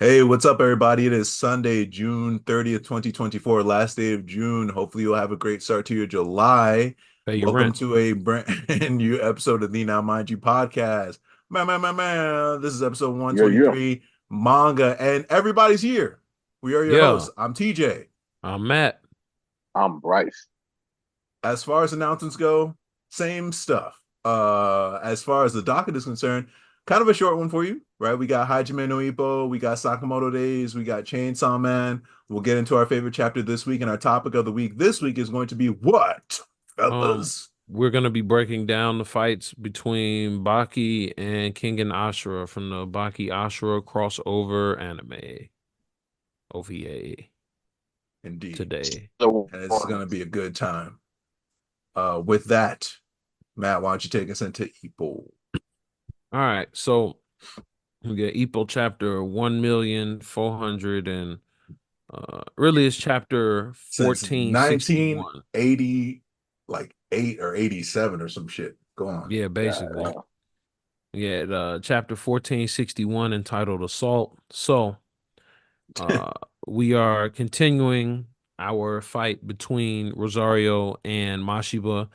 Hey, what's up, everybody? It is Sunday, June 30th, 2024, last day of June. Hopefully, you'll have a great start to your July. Pay your Welcome rent. to a brand new episode of the Now Mind You podcast. This is episode Yeah, yeah. 123, manga, and everybody's here. We are your Yeah, hosts. I'm TJ. I'm Matt. I'm Bryce. As far as announcements go, same stuff. As far as the docket is concerned, kind of a short one for you, right? We got Hajime no Ippo, we got Sakamoto Days, we got Chainsaw Man. We'll get into our favorite chapter this week, and our topic of the week this week is going to be what, Um, fellas? we're gonna be breaking down the fights between Baki and Kengan Ashura from the Baki Ashura crossover anime OVA Indeed, today. So, and it's going to be a good time. With that, Matt, why don't you take us into Ippo? All right, so we get Ippo chapter 1,400 and really it's chapter Since 1461. 1980, like 8 or 87 or some shit. Go on. Yeah, basically. yeah. Yeah, chapter 1461 entitled Assault. So Uh, we are continuing our fight between Rosario and Mashiba.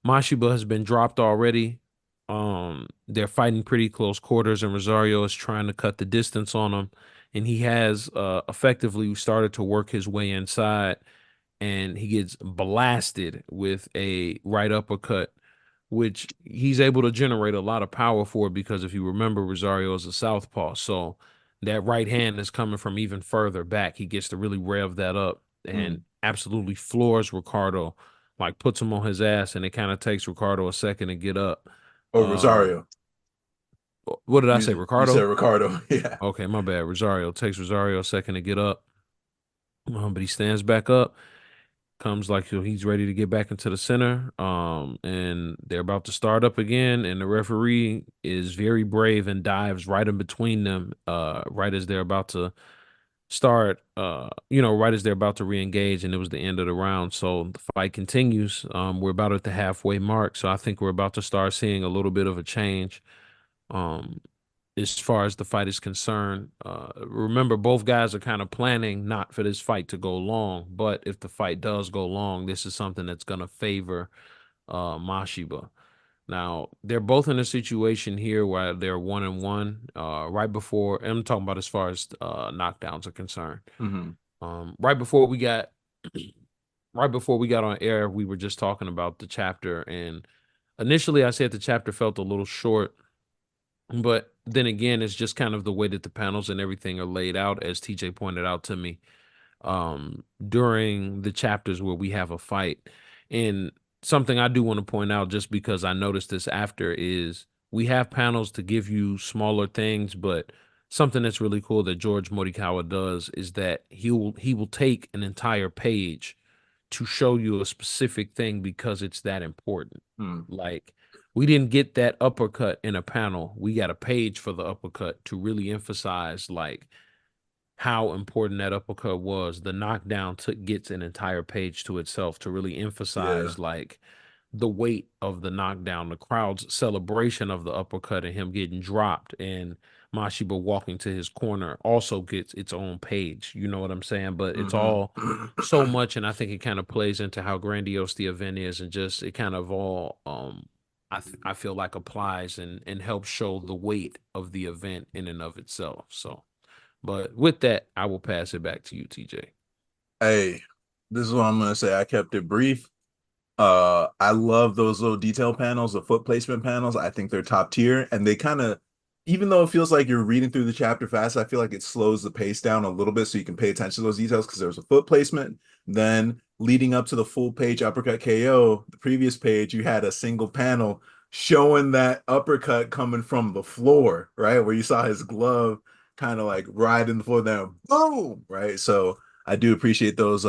Mashiba has been dropped already. They're fighting pretty close quarters, and Rosario is trying to cut the distance on him. And he has effectively started to work his way inside, and he gets blasted with a right uppercut, which he's able to generate a lot of power for because if you remember, Rosario is a southpaw, so that right hand is coming from even further back. He gets to really rev that up and Mm. absolutely floors Ricardo, like puts him on his ass, and it kind of takes Ricardo a second to get up. Oh, Rosario. What did I say, You said Ricardo? Ricardo. Yeah. Okay, my bad. Rosario takes Rosario a second to get up, but he stands back up, comes like he's ready to get back into the center. And they're about to start up again, and the referee is very brave and dives right in between them, right as they're about to start, right as they're about to re-engage, and it was the end of the round. So the fight continues. We're about at the halfway mark, so I think we're about to start seeing a little bit of a change. Um, as far as the fight is concerned. Remember, both guys are kind of planning not for this fight to go long, but if the fight does go long, this is something that's going to favor Mashiba. Now, they're both in a situation here where they're 1-1. Right before, I'm talking about as far as knockdowns are concerned. Hmm. Right before we got, right before we got on air, we were just talking about the chapter, and initially I said the chapter felt a little short, but then again, it's just kind of the way that the panels and everything are laid out, as TJ pointed out to me, during the chapters where we have a fight. And something I do want to point out, just because I noticed this after, is we have panels to give you smaller things, but something that's really cool that George Morikawa does is that he will take an entire page to show you a specific thing because it's that important. Mm. Like, we didn't get that uppercut in a panel. We got a page for the uppercut to really emphasize like how important that uppercut was. The knockdown gets an entire page to itself to really Yeah. emphasize like the weight of the knockdown, the crowd's celebration of the uppercut and him getting dropped, and Mashiba walking to his corner also gets its own page. You know what I'm saying? But it's Hmm. all so much, and I think it kind of plays into how grandiose the event is, and just it kind of all I feel like applies and helps show the weight of the event in and of itself. So, but with that, I will pass it back to you, TJ. Hey, this is what I'm gonna say. I kept it brief. I love those little detail panels, the foot placement panels. I think they're top tier, and they kind of, even though it feels like you're reading through the chapter fast, I feel like it slows the pace down a little bit so you can pay attention to those details because there's a foot placement. Then leading up to the full page uppercut KO, the previous page, you had a single panel showing that uppercut coming from the floor, right? Where you saw his glove kind of like ride in the floor, then boom, right? So I do appreciate those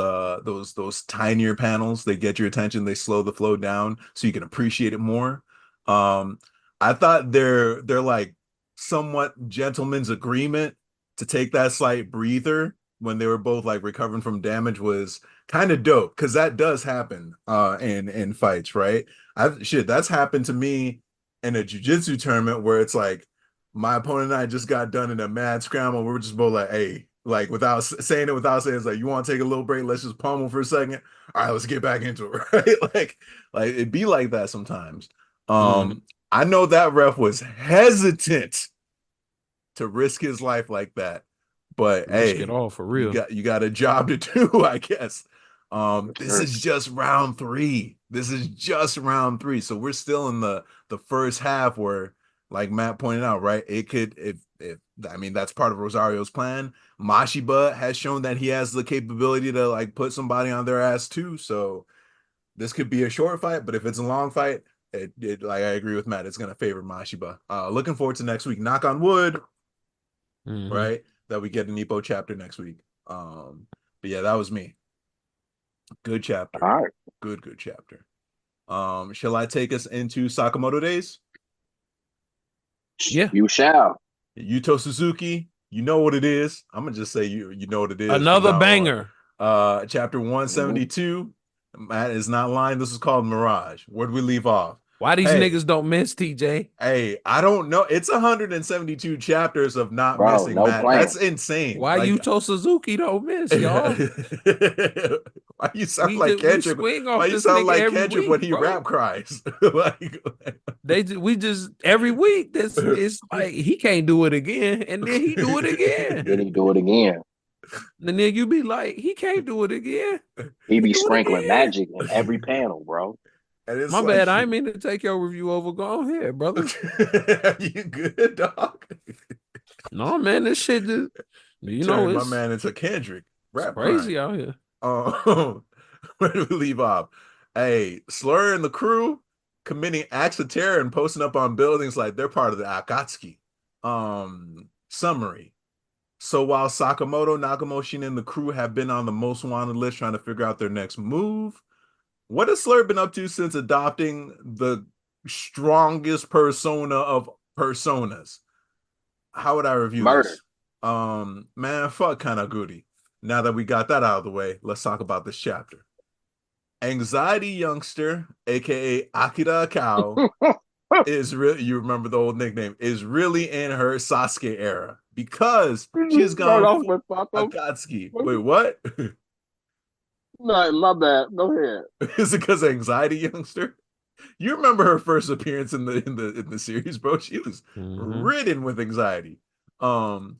tinier panels. They get your attention, they slow the flow down so you can appreciate it more. Um, I thought they're like somewhat gentleman's agreement to take that slight breather when they were both like recovering from damage was kind of dope because that does happen in fights, right? I've shit that's happened to me in a jujitsu tournament where it's like My opponent and I just got done in a mad scramble. We were just both like, hey, like without saying it, without saying it's like, you want to take a little break? Let's just pummel for a second. All right, let's get back into it, right? Like it'd be like that sometimes. Mhm. I know that ref was hesitant to risk his life like that. But Risk it hey, all for you real. got a job to do, I guess. Yes, This sir. is just round three. This is just round three. So we're still in the first half where, like Matt pointed out, right? It could if I mean that's part of Rosario's plan. Mashiba has shown that he has the capability to like put somebody on their ass too. So this could be a short fight, but if it's a long fight, it like I agree with Matt, it's gonna favor Mashiba. Looking forward to next week. Knock on wood, Mhm. right? That we get an Ippo chapter next week. But yeah, that was me. Good chapter. All right. Good chapter. Shall I take us into Sakamoto Days? Yeah. You shall. Yuto Suzuki, you know what it is. I'm gonna just say you know what it is from Another now on. banger. Chapter Mhm. 172. Matt is not lying. This is called Mirage. Where'd we leave off? Why these Hey, niggas don't miss TJ? hey, I don't know. It's 172 chapters of not Bro, missing, no Matt. plan. That's insane. Why Like Yuto Suzuki don't miss, y'all? why you sound like We Kendrick? swing Why off you this sound nigga like every Kendrick when week, he bro. rap cries? like, We just every week. This it's like he can't do it again, and then he do it again. Then he do it again. And then you be like, he can't do it again. He He be do it sprinkling again. magic in every panel, bro. and it's My like, bad. I didn't mean to take your review over. Go ahead, brother. you good, dog? No, man, this shit just you know Turn my it's man into Kendrick it's rap crazy crying. out here. Um, where do we leave off? Hey, Slur and the crew committing acts of terror and posting up on buildings like they're part of the Akatsuki. Summary. So while Sakamoto, Nakamoshin, and the crew have been on the most wanted list trying to figure out their next move, what has Slur been up to since adopting the strongest persona of personas? How would I review Murder. this? Man, fuck Kanaguri. Now that we got that out of the way, let's talk about this chapter. Anxiety Youngster, aka Akira Cow, is really, you remember the old nickname, is really in her Sasuke era because she has Bro, gone that was full my fuck up. Akatsuki. Wait, what? No, my bad. Go ahead. Is it because Anxiety Youngster? You remember her first appearance in the series, bro? She was Mm-hmm. ridden with anxiety. Um,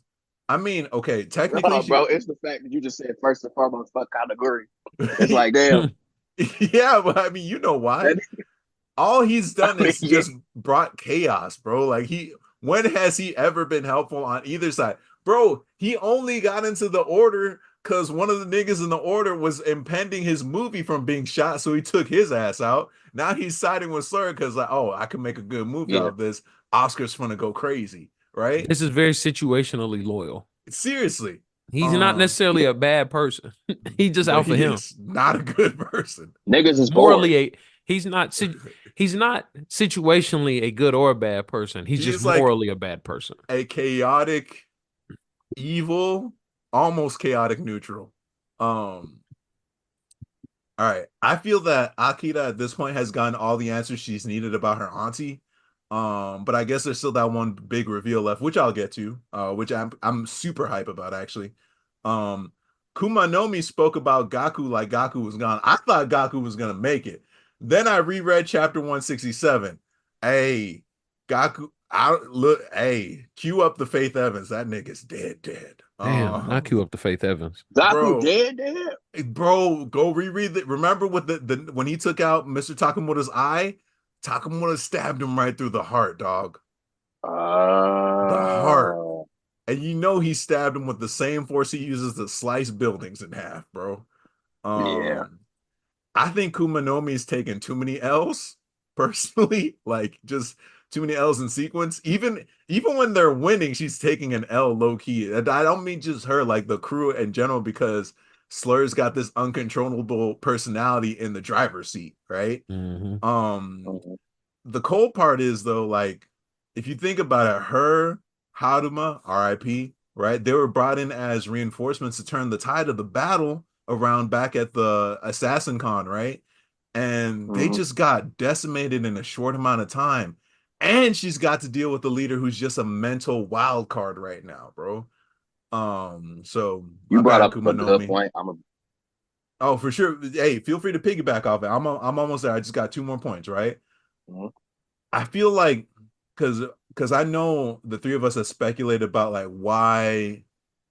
I mean, okay, technically No, she bro, it's the fact that you just said first and foremost, fuck Kanaguri. It's like, damn. yeah, but I mean, you know why? That, All he's I done mean, is yeah, just brought chaos, bro. Like when has he ever been helpful on either side? Bro, he only got into the order because one of the niggas in the order was impending his movie from being shot, so he took his ass out. Now he's siding with Slur because like, oh, I can make a good movie out yeah, of this. Oscar's gonna go crazy, right? This is very situationally loyal. Seriously. He's not Um, necessarily a bad person. He's just but out for he him. is not a good person. niggas is bored. Morally, he's not he's not situationally a good or a bad person. He's just He's like morally a bad person. a chaotic, evil, almost chaotic neutral. Um, all right. I feel that Akira at this point has gotten all the answers she's needed about her auntie. But I guess there's still that one big reveal left, which I'll get to, which I'm super hype about actually. Um, Kumanomi spoke about Gaku like Gaku was gone. I thought Gaku was gonna make it. Then I reread chapter 167. Hey, Gaku, I look, hey, cue up the Faith Evans. That nigga's dead, dead. Damn, not cue up to Faith Evans. Zaku Bro, dead, dead. bro, go reread it. Remember what the when he took out Mr. Takamoto's eye, Takamoto stabbed him right through the heart, dog. The heart. Uh, And you know he stabbed him with the same force he uses to slice buildings in half, bro. yeah, Um, I think Kumanomi's taken too many L's personally, like just too many L's in sequence. Even when they're winning, she's taking an L low key. And I don't mean just her, like the crew in general, because Slur's got this uncontrollable personality in the driver's seat, right? Mm-hmm. Um, mhm. the cold part is though, like if you think about it, her, Haduma, RIP, right? They were brought in as reinforcements to turn the tide of the battle around back at the Assassin Con, right? And they Mhm. just got decimated in a short amount of time. And she's got to deal with the leader who's just a mental wild card right now, bro. So You my brought bad, up a Kuma no good Mi. point. Oh, for sure. Hey, feel free to piggyback off it. I'm almost there. I just got 2 more points, right? Mhm. I feel like because I know the three of us have speculated about like why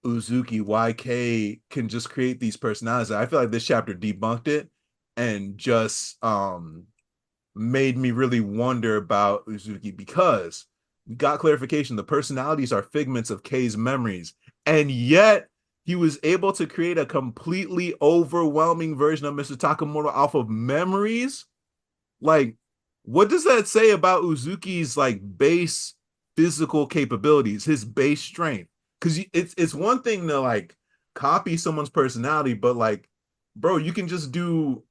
Uzuki, why Kei can just create these personalities. I feel like this chapter debunked it and just made me really wonder about Uzuki because we got clarification. The personalities are figments of Kei's memories, and yet he was able to create a completely overwhelming version of Mr. Takamoto off of memories. Like, what does that say about Uzuki's like base physical capabilities, his base strength? Because it's one thing to like copy someone's personality, but like, bro, you can just do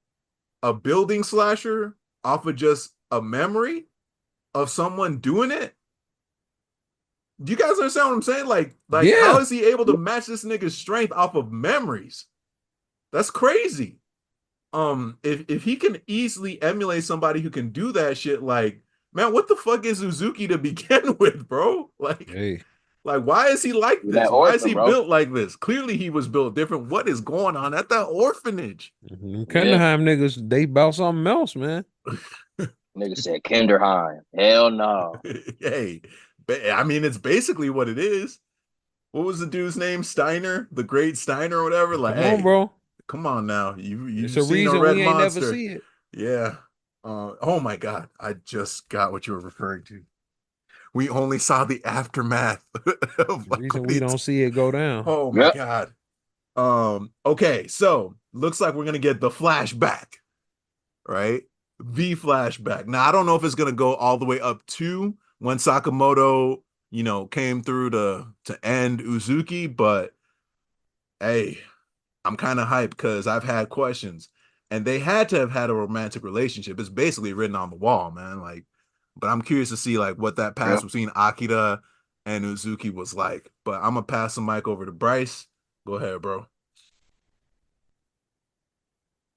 a building slasher off of just a memory of someone doing it. Do you guys understand what I'm saying? Like how Yeah. is he able to match this nigga's strength off of memories? That's crazy. If he can easily emulate somebody who can do that shit, like, man, what the fuck is Uzuki to begin with, bro? Hey, Like why is he like That this? Why is orphan, he bro. built like this? Clearly he was built different. What is going on at that orphanage? Yeah. Kenderheim niggas, they about something else, man. Nigga said Kinderheim. Hell no. Hey, I mean, it's basically what it is. What was the dude's name? Steiner, the great Steiner or whatever. Like, Come on, hey, bro. come on now. It's You've a seen a reason red we ain't never monster. see it. Yeah. Oh my God. I just got what you were referring to. We only saw the aftermath of The like reason what we don't see it go down. oh my Yep. God. Okay, so looks like we're gonna get the flashback, right? The flashback. Now I don't know if it's gonna go all the way up to when Sakamoto, came through to end Uzuki, but hey, I'm kind of hyped because I've had questions, and they had to have had a romantic relationship. It's basically written on the wall, man. Like, but I'm curious to see like what that past Yep. between Akira and Uzuki was like. But I'm gonna pass the mic over to Bryce. Go ahead, bro.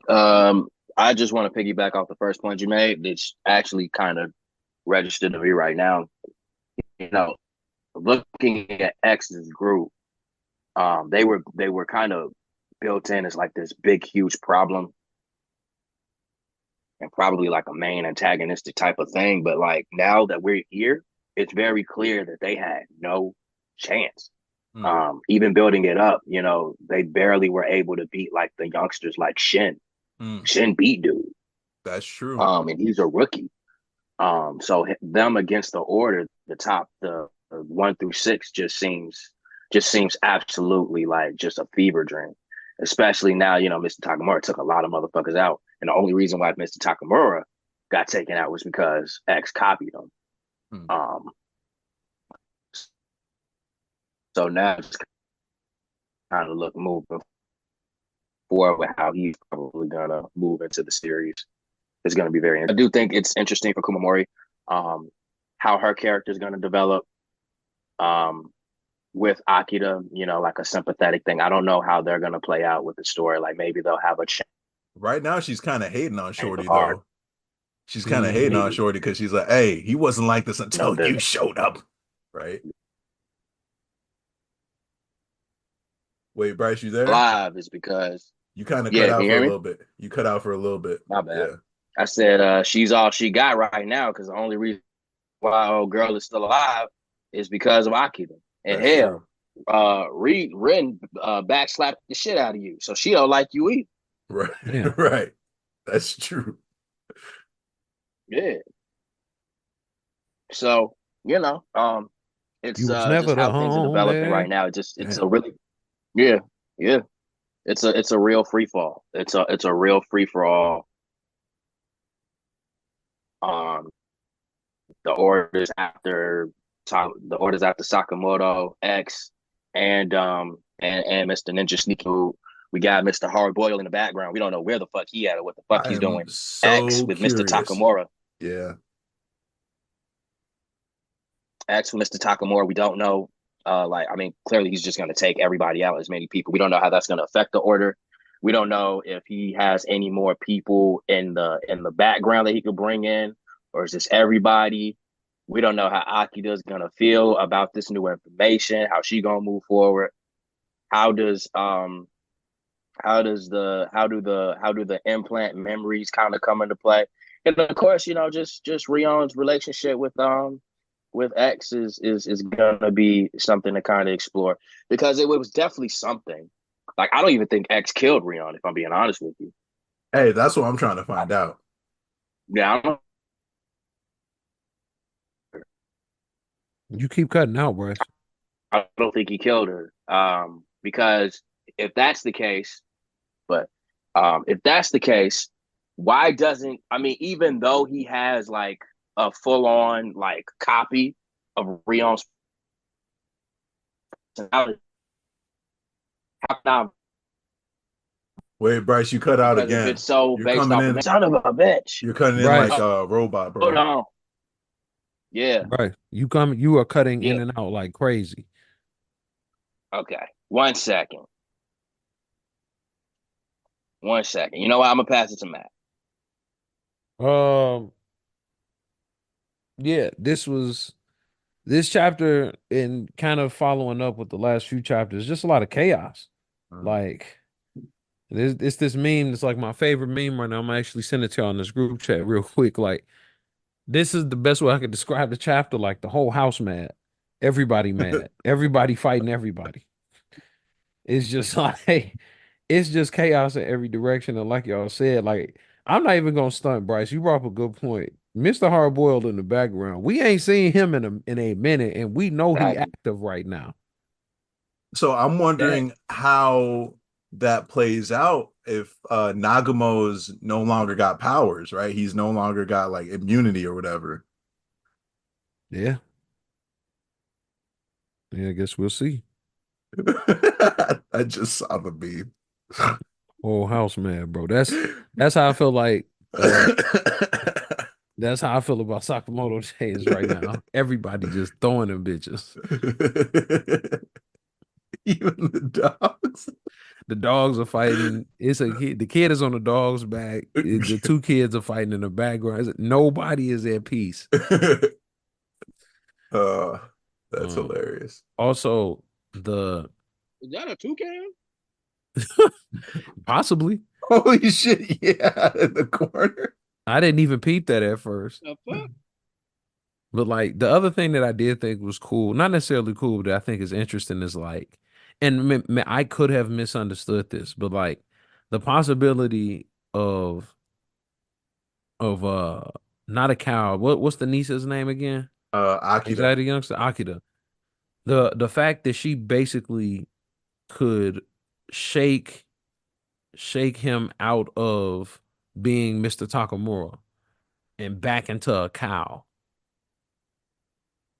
I just want to piggyback off the first point you made. It's actually kind of registered to me right now. You know, looking at X's group, they were kind of built in as like this big, huge problem and probably like a main antagonistic type of thing. But like now that we're here, it's very clear that they had no chance. Hmm. Even building it up, they barely were able to beat like the youngsters like Shin. Hmm. Shin beat dude. That's true. And he's a rookie. So them against the order, the 1 through 6 just seems absolutely like just a fever dream. Especially now, Mr. Takamura took a lot of motherfuckers out, and the only reason why Mr. Takamura got taken out was because X copied him. Hmm. So now it's kind of look moving forward with how he's probably gonna move into the series. It's gonna be very. I do think it's interesting for Kumamori, how her character is gonna develop. With Akira, like a sympathetic thing. I don't know how they're gonna play out with the story. Like maybe they'll have a change Right now, she's kind of hating on of Shorty heart. though. She's kind of hating on Mhm. Shorty because she's like, "Hey, he wasn't like this No, until the you showed up." Right? Wait, Bryce, you there? live is because You kind of cut yeah, can out you for a hear me? little bit. You cut out for a little bit. My bad. Yeah, I said she's all she got right now because the only reason why old girl is still alive is because of Akira. And that's hell, true. Ren backslapped the shit out of you, so she don't like you either. Right, Yeah. right. That's true. Yeah. So it's You was never just the how things are developing right homie. now. It's Damn. a really yeah yeah. It's a real free fall. It's a real free for all. Um, the orders after Sakamoto X and Mr. Ninja Sneaky. We got Mr. Hard Boil in the background. We don't know where the fuck he at or what the fuck I he's am doing. X so with Mr. curious. Takamura. Yeah. X with Mr. Takamura. We don't know. Clearly he's just going to take everybody out, as many people. We don't know how that's going to affect the order. We don't know if he has any more people in the background that he could bring in, or is this everybody? We don't know how Akida's gonna feel about this new information, how she gonna move forward. How does how do the implant memories kind of come into play? And of course, just Rion's relationship with X is gonna be something to kind of explore, because it was definitely something. Like, I don't even think X killed Rion, if I'm being honest with you. Hey, that's what I'm trying to find out. Yeah, You keep cutting out, Bryce. I don't think he killed her. Because if that's the case, but if that's the case, why doesn't, I mean, even though he has like a full on like copy of Rion's personality, how come? Wait, Bryce, you cut out Because if again. it's so You're based coming off of in. son of a bitch. You're cutting in Bryce. like a robot, Hold bro. on. Yeah. Bryce, you are cutting in Yeah. and out like crazy. Okay. 1 second. 1 second. You know what? I'm gonna pass it to Matt. Yeah, this chapter, and kind of following up with the last few chapters, just a lot of chaos. Like, it's this meme that's like my favorite meme right now. I'm gonna actually send it to y'all in this group chat real quick. Like, this is the best way I could describe the chapter. Like, the whole house mad, everybody mad, everybody fighting everybody. It's just like, it's just chaos in every direction. And like y'all said, like, I'm not even gonna stunt, Bryce. You brought up a good point. Mr. Hardboiled in the background. We ain't seen him in a minute, and we know he Exactly. active right now. So I'm wondering how that plays out if Nagamo's no longer got powers, right? He's no longer got like immunity or whatever. Yeah. Yeah, I guess we'll see. I just saw the meme. Whole house man, bro. That's how I feel like that's how I feel about Sakamoto Days right now. Everybody just throwing them bitches. Even the dogs. The dogs are fighting. It's a kid. The kid is on the dog's back. The two kids are fighting in the background. Nobody is at peace. That's hilarious. Also, Is that a toucan? possibly. Holy shit, yeah, in the corner. I didn't even peep that at first. The fuck? But like, the other thing that I did think was cool, not necessarily cool, but I think is interesting, is like, and I could have misunderstood this, but like, the possibility of of not a cow. What's the niece's name again? Akita. Anxiety youngster Akita. The fact that she basically could shake him out of being Mr. Takamura and back into a cow.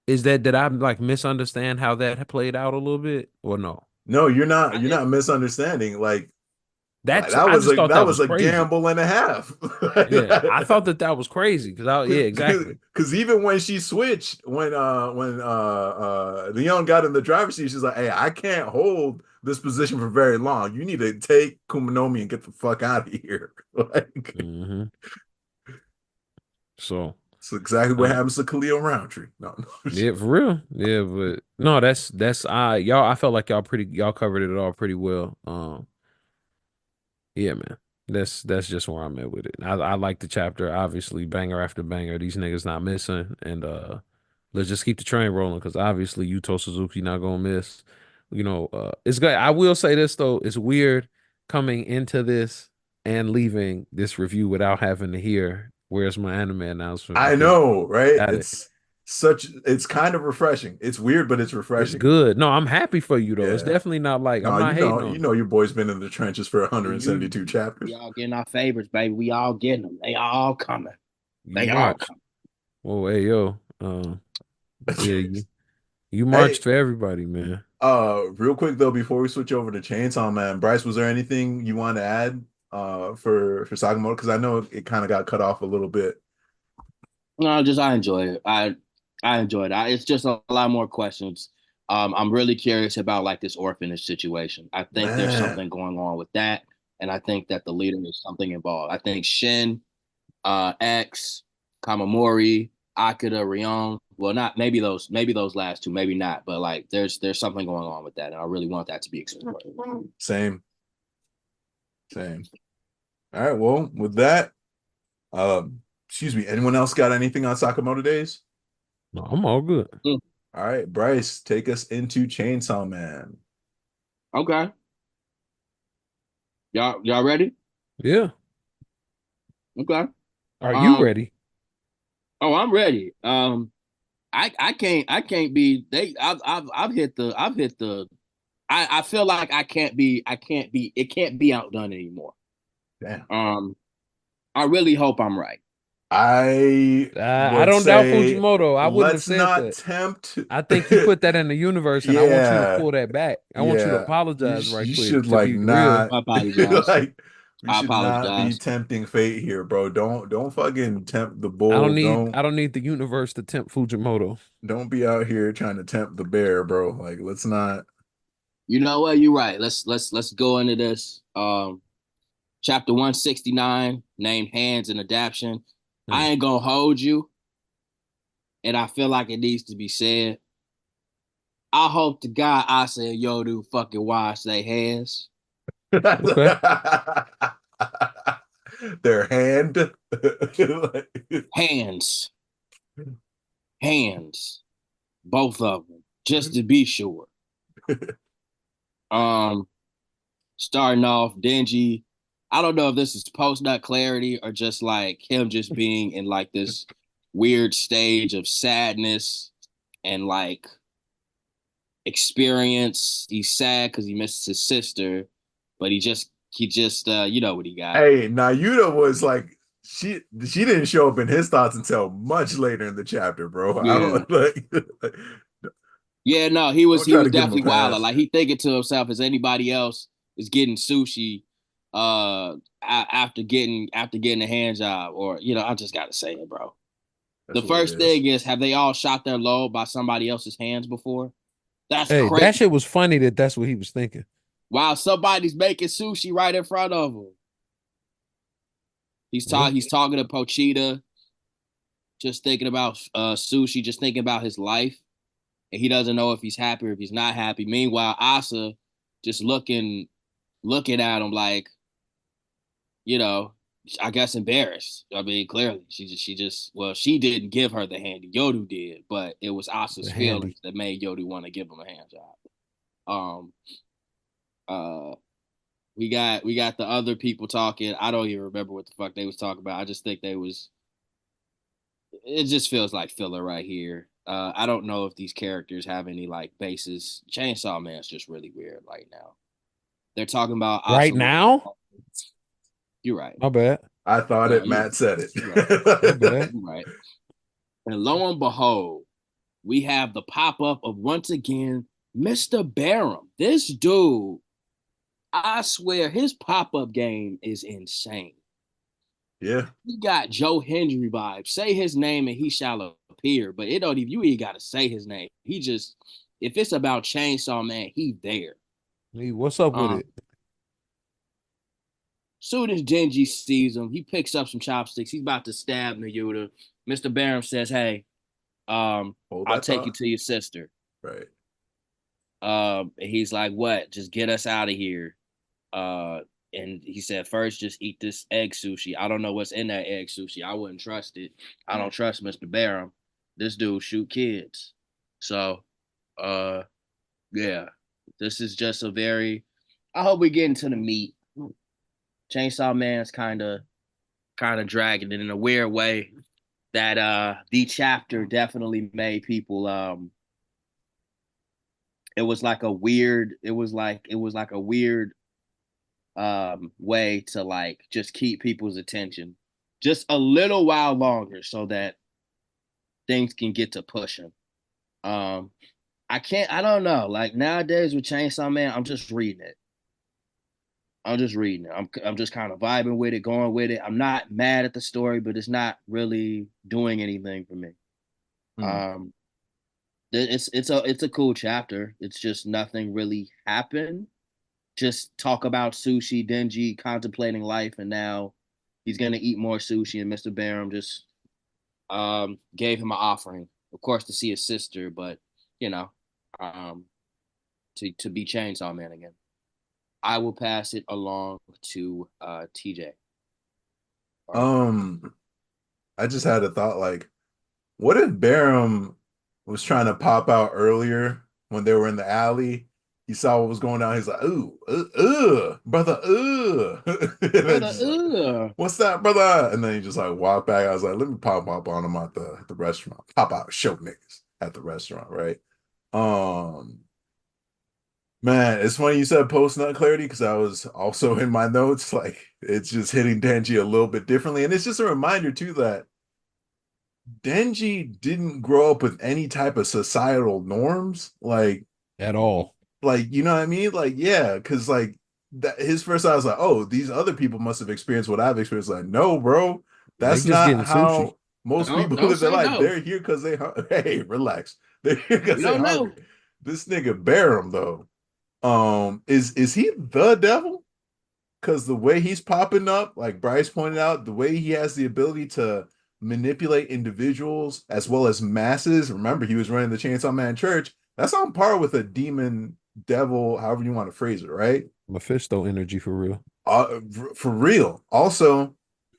Is that, did I like misunderstand how that played out a little bit, or no? No, you're not misunderstanding. Like that I was just like thought that was a crazy. gamble and a half. Yeah, I thought that was crazy because yeah, exactly. Because even when she switched, when Leon got in the driver's seat, she's like, "Hey, I can't hold this position for very long. You need to take Kumanomi and get the fuck out of here." Like, so it's exactly what happens to Khalil Roundtree. No. Yeah, for real. Yeah, but no, that's y'all. I felt like y'all covered it all pretty well. Yeah, man. That's just where I'm at with it. I like the chapter. Obviously, banger after banger. These niggas not missing, and let's just keep the train rolling, because obviously Yuto Suzuki not gonna miss. It's good. I will say this though, it's weird coming into this and leaving this review without having to hear "Where's my anime announcement?" I know, right? Got it. It's kind of refreshing. It's weird, but it's refreshing. It's good. No, I'm happy for you though. Yeah. It's definitely not like, No, I'm not hating on you know your boy's been in the trenches for 172 chapters. We all getting our favorites, baby. We all getting them. They all coming. They all coming. Oh, hey yo. Yeah, you marched for everybody, man. Real quick though, before we switch over to Chainsaw Man, Bryce, was there anything you want to add for Sakamoto? Because I know it kind of got cut off a little bit. No, just I enjoyed it. I enjoyed it. It's just a lot more questions. I'm really curious about like this orphanage situation. I think there's something going on with that, and I think that the leader is something involved. I think Shin, X, Kamamori, Akira, Rion. Well, not maybe those last two, maybe not, but like there's something going on with that, and I really want that to be explored. Same. All right, well, with that, excuse me, anyone else got anything on Sakamoto Days? No, I'm all good. Mm. All right, Bryce, take us into Chainsaw Man. Okay. Y'all ready? Yeah. Okay. Are you ready? Oh, I'm ready. I can't be I've hit the I feel like I can't be it can't be outdone anymore. Damn. I really hope I'm right. I would don't doubt say Fujimoto. I wouldn't have let's said not that. tempt. I think you put that in the universe, and I want you to Yeah, pull that back. I want you to yeah. apologize You right quick should to like be real. not I apologize. like we I should not be apologize. tempting fate here, bro. Don't fucking tempt the bull. I don't need the universe to tempt Fujimoto. Don't be out here trying to tempt the bear, bro. Like let's not. You know what? You're right. Let's go into this. Chapter 169, named Hands and Adaption. I ain't gonna hold you, and I feel like it needs to be said. I hope to God Asa and Yodu fucking wash their hands. Okay. Their hand. Hands. Hands. Both of them. Just to be sure. Starting off, Denji. I don't know if this is post-nut clarity or just like him just being in like this weird stage of sadness and like experience. He's sad because he misses his sister, but he just you know what he got. Hey, Nayuta was like she didn't show up in his thoughts until much later in the chapter, bro. Yeah. I don't like Yeah, no, he was don't try to give him a definitely wild. pass. Like he thinking to himself, as anybody else is getting sushi after getting a hand job, or you know, I just gotta say it, bro. That's The what first it is. thing is, have they all shot their load by somebody else's hands before? That's Hey, that crazy. shit was funny that's what he was thinking. While somebody's making sushi right in front of him. He's talking to Pochita, just thinking about sushi, just thinking about his life. And he doesn't know if he's happy or if he's not happy. Meanwhile, Asa just looking at him like, you know, I guess embarrassed. I mean, clearly she didn't give her the handy. Yodu did, but it was Asa's feelings that made Yodu want to give him a hand job. We got the other people talking. I don't even remember what the fuck they was talking about. I just think it just feels like filler right here. I don't know if these characters have any like basis. Chainsaw Man's just really weird right now. They're talking about right now. You're right. My bad. I thought it. Matt said it. My bad. You're right. And lo and behold, we have the pop up of once again Mr. Barham. This dude, I swear, his pop up game is insane. Yeah. He got Joe Hendry vibes. Say his name and he shall appear. But it don't even you ain't gotta say his name. He just if it's about Chainsaw Man, he there. Hey, what's up with it? Soon as Genji sees him, he picks up some chopsticks. He's about to stab Nayuta. Mr. Barham says, "Hey, I'll take you to your sister." Right. And he's like, "What? Just get us out of here." And he said, "First, just eat this egg sushi. I don't know what's in that egg sushi. I wouldn't trust it. I don't trust Mr. Barham. This dude shoot kids." So, yeah, this is just a very. I hope we get into the meat. Chainsaw Man's kind of dragging it in a weird way. That the chapter definitely made people. It was like a weird. It was like a weird way to like just keep people's attention just a little while longer so that things can get to pushing. I don't know. Like nowadays with Chainsaw Man, I'm just reading it. I'm just kind of vibing with it, going with it. I'm not mad at the story, but it's not really doing anything for me. It's a cool chapter. It's just nothing really happened. Just talk about sushi, Denji contemplating life, and now he's gonna eat more sushi, and Mr. Barham just Gave him an offering, of course, to see his sister, but you know, um, to be Chainsaw Man again. I will pass it along to TJ. I just had a thought like, what if Barham was trying to pop out earlier when they were in the alley? He saw what was going on. He's like, "Ooh, brother, Brother, just like, what's that, brother?" And then he just like walked back. I was like, "Let me pop up on him at the restaurant. Pop out, show niggas at the restaurant, right?" Um, Man, it's funny you said post nut clarity because I was also in my notes. Like, it's just hitting Denji a little bit differently, and it's just a reminder too that Denji didn't grow up with any type of societal norms, At all. you know what I mean? Like, yeah, because like that his first I was like, oh, these other people must have experienced what I've experienced. Like, no, bro, They that's just not getting sushi. how most people Don't live their say life. no. They're here because hey, relax. They're here because You they're don't know. hungry. This nigga Barham though, is he the devil? Because the way he's popping up, like Bryce pointed out, the way he has the ability to manipulate individuals as well as masses. Remember, he was running the Chainsaw Man Church. That's on par with a demon, devil, however you want to phrase it, right? Mephisto energy for real. For real. Also,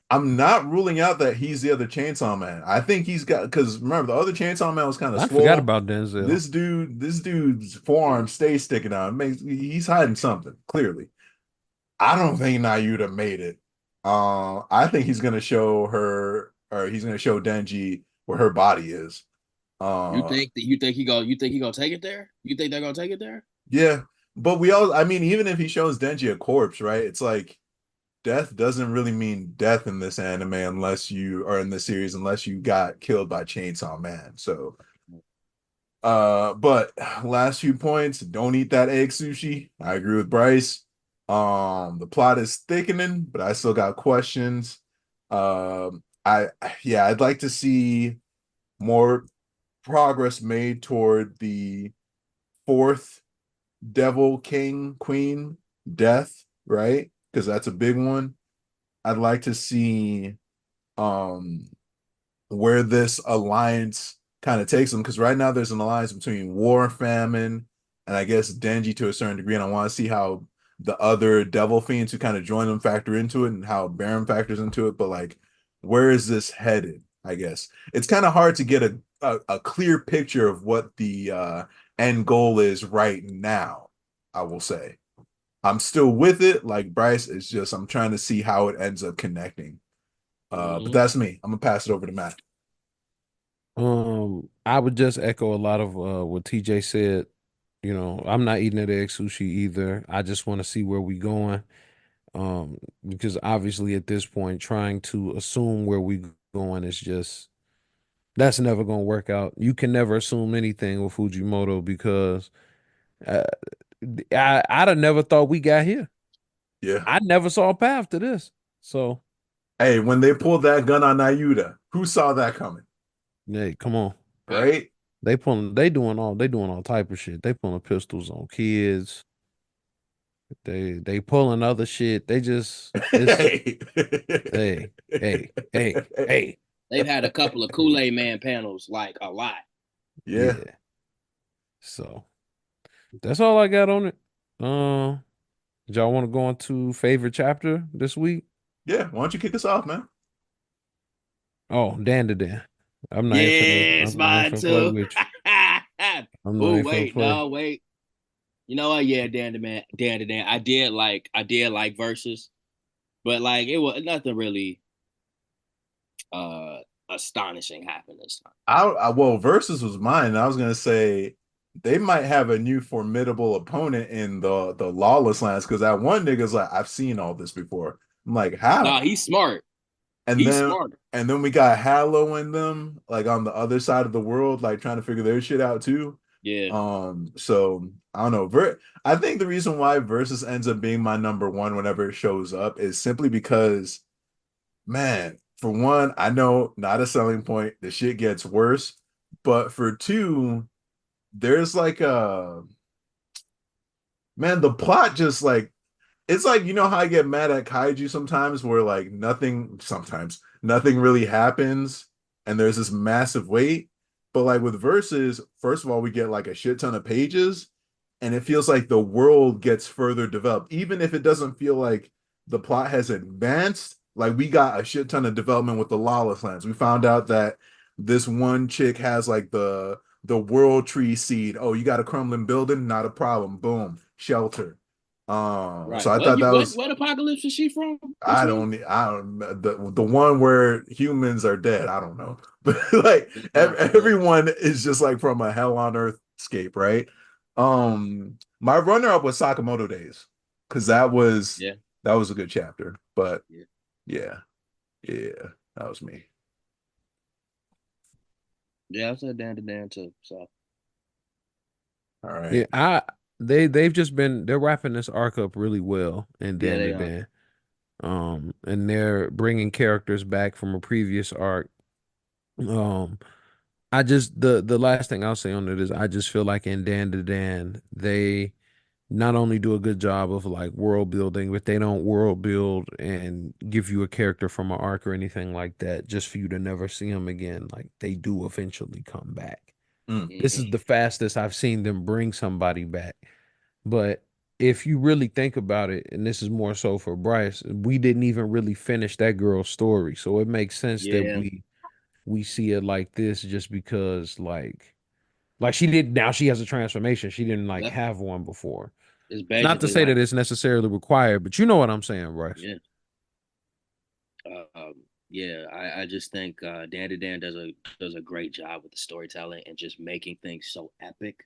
I'm not ruling out that he's the other Chainsaw Man. I think he's got because remember the other Chainsaw Man was kind of I forgot swole. about Denzel. This dude's forearm stays sticking out. He's hiding something clearly. I don't think Nayuta made it. I think he's gonna show her, or he's gonna show Denji where her body is. Uh, You think he gonna take it there? You think they're gonna take it there? yeah, but we all, I mean, even if he shows Denji a corpse, right? It's like death doesn't really mean death in this anime unless you are in the series, unless you got killed by Chainsaw Man. So, but last few points, don't eat that egg sushi. I agree with Bryce. The plot is thickening, but I still got questions. I yeah, I'd like to see more progress made toward the fourth Devil King Queen death, right? Because that's a big one. I'd like to see um where this alliance kind of takes them because right now there's an alliance between War, Famine, and I guess Denji to a certain degree. And I want to see how the other devil fiends who kind of join them factor into it and how Baron factors into it. But like, where is this headed? I guess it's kind of hard to get a clear picture of what the end goal is right now. I will say I'm still with it. Like Bryce, it's just I'm trying to see how it ends up connecting. But that's me. I'm gonna pass it over to Matt. I would just echo a lot of what TJ said. You know, I'm not eating that egg sushi either. I just want to see where we going. Because obviously at this point, trying to assume where we going is just that's never gonna work out. You can never assume anything with Fujimoto because uh, I'd have never thought we got here. Yeah. I never saw a path to this. So, Hey, when they pulled that gun on Nayuta, who saw that coming? hey, come on. Right? They doing all type of shit. They pulling pistols on kids. They pulling other shit. They just it's Hey. hey. They've had a couple of Kool-Aid Man panels, like a lot. Yeah. Yeah. So that's all I got on it. Did y'all want to go into favorite chapter this week? Yeah. Why don't you kick us off, man? Oh, Dan to Dan. Yes, I'm not even mine finna play too. with you. I'm not Oh, even finna wait, play. no, wait. You know what? Yeah, Dan to Dan. I did like verses, but like it was nothing really astonishing happened this time. Well, versus was mine. I was gonna say they might have a new formidable opponent in the lawless lands because that one nigga's like, I've seen all this before. I'm like, No, how? he's smart. And He's then smart. and then we got Hallow in them, like on the other side of the world, like trying to figure their shit out too. Yeah. So I don't know. I think the reason why Versus ends up being my number one whenever it shows up is simply because, man, for one, I know not a selling point, the shit gets worse. But for two, there's like a man, the plot just like it's like you know how I get mad at kaiju sometimes where like nothing really happens and there's this massive weight. But like with Versus, first of all, we get like a shit ton of pages, and it feels like the world gets further developed, even if it doesn't feel like the plot has advanced. Like we got a shit ton of development with the Lawless Lands. We found out that this one chick has like the world tree seed. Oh, you got a crumbling building? Not a problem. Boom, shelter. Right. So I thought that was What apocalypse is she from? Which I one? don't the one where humans are dead. I don't know, but like Okay. everyone is just like from a hell on earth scape, right? My runner up was Sakamoto Days because Yeah. that was a good chapter. But Yeah. yeah, yeah, that was me. Yeah, I said Dan too. So All right. Yeah, they're wrapping this arc up really well in yeah, Dan they to are. Dan. And they're bringing characters back from a previous arc. Um, I just the last thing I'll say on it is I just feel like in Dan to Dan they not only do a good job of like world building, but they don't world build and give you a character from an arc or anything like that just for you to never see him again. Like they do eventually come back. Mm. This is Hmm. the fastest I've seen them bring somebody back. But if you really think about it, and this is more so for Bryce, we didn't even really finish that girl's story. So it makes sense that Yeah. we see it like this just because like she did now she has a transformation. She didn't like Yep. have one before. It's Not to basically say that like it's necessarily required, but you know what I'm saying, Bryce. yeah. Yeah, I just think Dan to Dan does a great job with the storytelling and just making things so epic,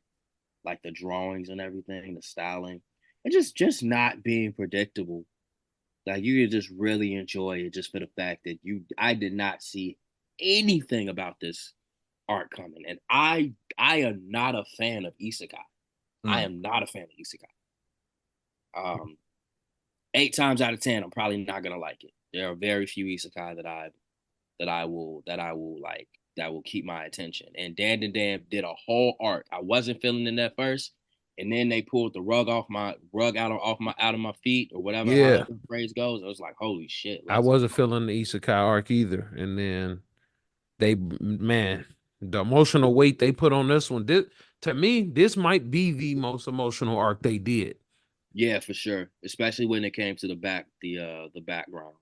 like the drawings and everything, the styling, and just not being predictable. Like you could just really enjoy it just for the fact that I did not see anything about this art coming, and I am not a fan of isekai. I Mm. am not a fan of isekai. Um, 8 times out of 10, I'm probably not gonna like it. There are very few isekai that I will like that will keep my attention. And Dan and Dan did a whole arc. I wasn't feeling it at first, and then they pulled the rug out of my feet or whatever, Yeah. however the phrase goes. I was like, holy shit, I let's wasn't go. feeling the Isekai arc either. And then man, the emotional weight they put on this one, to me, this might be the most emotional arc they did. Yeah, for sure. Especially when it came to the background.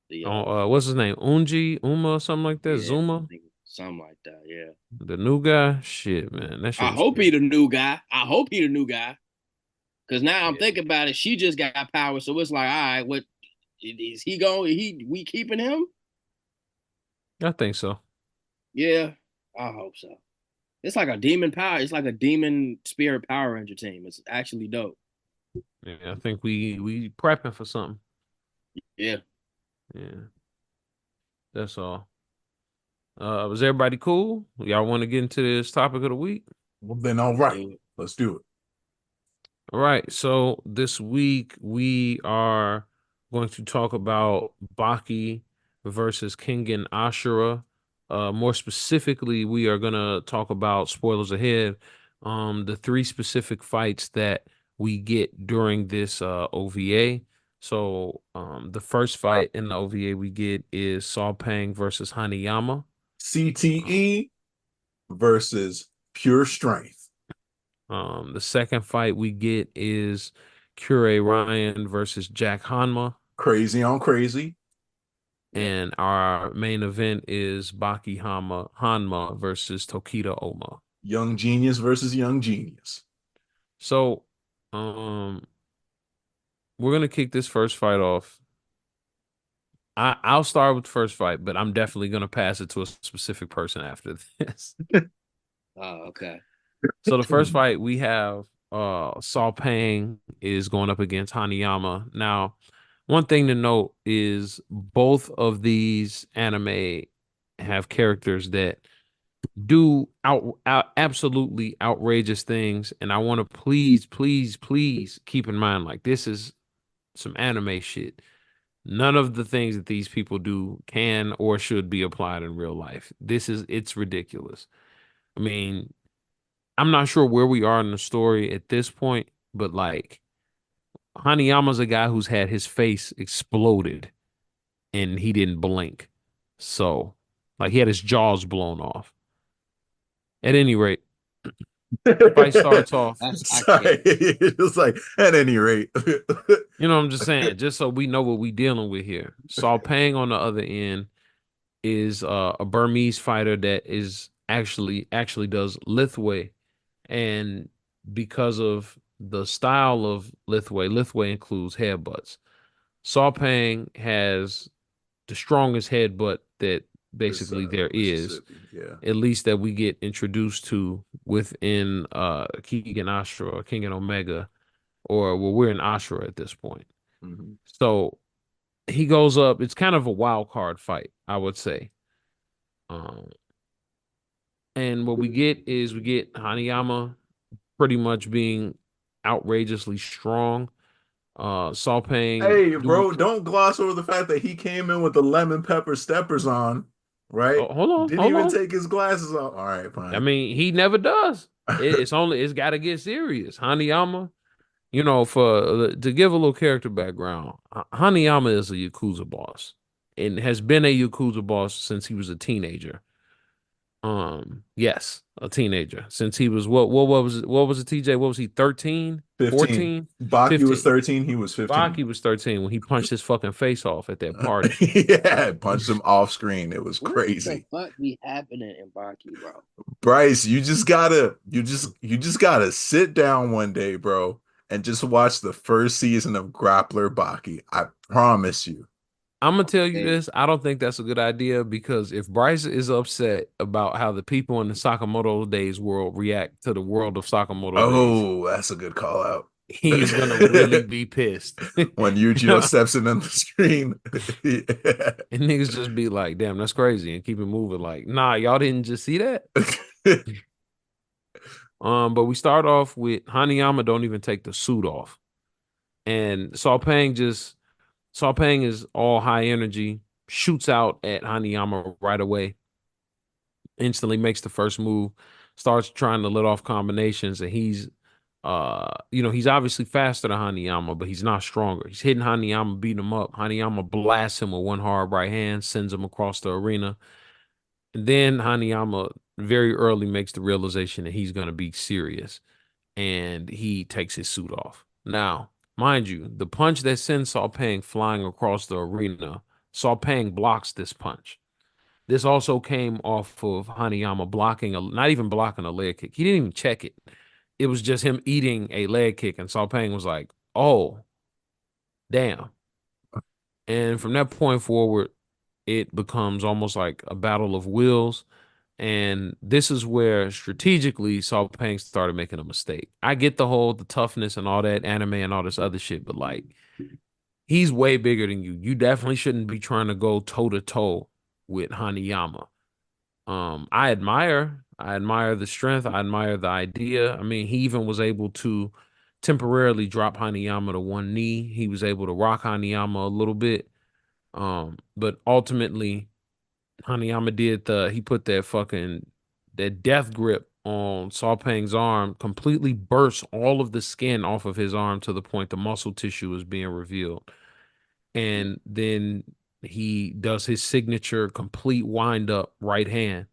The What's his name? Uma, something like that. Yeah, I Zuma, think something like that. Yeah. the new guy. Shit, man, that shit I was hope crazy. he the new guy. I hope he the new guy. Cause now I'm Yeah, thinking about it. She just got power, so it's like, all right, what is he going? We keeping him? I think so. Yeah, I hope so. It's like a demon power. It's like a demon spirit Power Ranger team. It's actually dope. Yeah, I think we prepping for something. Yeah. Yeah, that's all. Was everybody cool? Y'all want to get into this topic of the week? Well, then all Let's right, do it. let's do it. All right. So this week we are going to talk about Baki versus Kengan Ashura. More specifically, we are gonna talk about spoilers ahead. The three specific fights that we get during this OVA. So the first fight in the OVA we get is Saw Pang versus Hanayama. CTE versus pure strength. The second fight we get is Kure Ryan versus Jack Hanma. Crazy on crazy. Yep. And our main event is Baki Hanma versus Tokita Oma. Young genius versus young genius. So we're gonna kick this first fight off. I'll start with the first fight, but I'm definitely gonna pass it to a specific person after this. Oh, okay. So the first fight we have Saw Pang is going up against Hanayama. Now, one thing to note is both of these anime have characters that do absolutely outrageous things, and I want to please keep in mind like this is some anime shit. None of the things that these people do can or should be applied in real life. It's ridiculous. I mean, I'm not sure where we are in the story at this point, but like Hanayama's a guy who's had his face exploded and he didn't blink. So Like he had his jaws blown off. At any rate, fight starts off. I Sorry, can't. it's like at any rate. You know what I'm just saying, just so we know what we dealing with here. Saul Pang on the other end is a Burmese fighter that is actually does Lithway, and because of the style of Lithway includes headbutts. Saul Pang has the strongest headbutt that It's basically there is, Mississippi, yeah. at least that we get introduced to within Kengan Ashura or King and Omega, or well, we're in Ashura at this point. Mm-hmm. So he goes up. It's kind of a wild card fight, I would say. Um, and what we get is we get Hanayama pretty much being outrageously strong. Saul Pang Hey, doing. bro, don't gloss over the fact that he came in with the lemon pepper steppers on, right? Oh, hold on, Didn't hold even on. take his glasses off. All right, I fine. mean, he never does. It's got to get serious. Hanayama, for to give a little character background, Hanayama is a Yakuza boss and has been a Yakuza boss since he was a teenager. Yes, a teenager since he was what was it, TJ? What was he, 13, 15. 14, Baki was 15? 13, he was 15. Baki was 13 when he punched his fucking face off at that party. Yeah, punched him off screen. It was What the crazy. fuck be happening in Baki, bro? Bryce, you just gotta sit down one day, bro, and just watch the first season of Grappler Baki. I promise you. I'm gonna tell you Hey, this. I don't think that's a good idea because if Bryce is upset about how the people in the Sakamoto Days world react to the world of Sakamoto Days, Oh, that's a good call out. he is gonna really be pissed. When Yujiro steps in on the screen. And niggas just be like, damn, that's crazy, and keep it moving. Like, nah, y'all didn't just see that. But we start off with Hanayama don't even take the suit off. And Saul Pang is all high energy, shoots out at Hanayama right away, instantly makes the first move, starts trying to let off combinations, and he's he's obviously faster than Hanayama, but he's not stronger. He's hitting Hanayama, beating him up. Hanayama blasts him with one hard right hand, sends him across the arena. And then Hanayama very early makes the realization that he's gonna be serious, and he takes his suit off. Now, mind you, the punch that sends Saul Pang flying across the arena, Saul Pang blocks this punch. This also came off of Hanayama not even blocking a leg kick. He didn't even check it. It was just him eating a leg kick, and Saul Pang was like, oh, damn. And from that point forward, it becomes almost like a battle of wills. And this is where strategically Saul Pang started making a mistake. I get the toughness and all that anime and all this other shit, but like he's way bigger than you. You definitely shouldn't be trying to go toe to toe with Hanayama. I admire the strength. I admire the idea. I mean, he even was able to temporarily drop Hanayama to one knee. He was able to rock Hanayama a little bit. But ultimately Hanayama he put that death grip on Saul Pang's arm, completely burst all of the skin off of his arm to the point the muscle tissue is being revealed. And then he does his signature complete wind up right hand.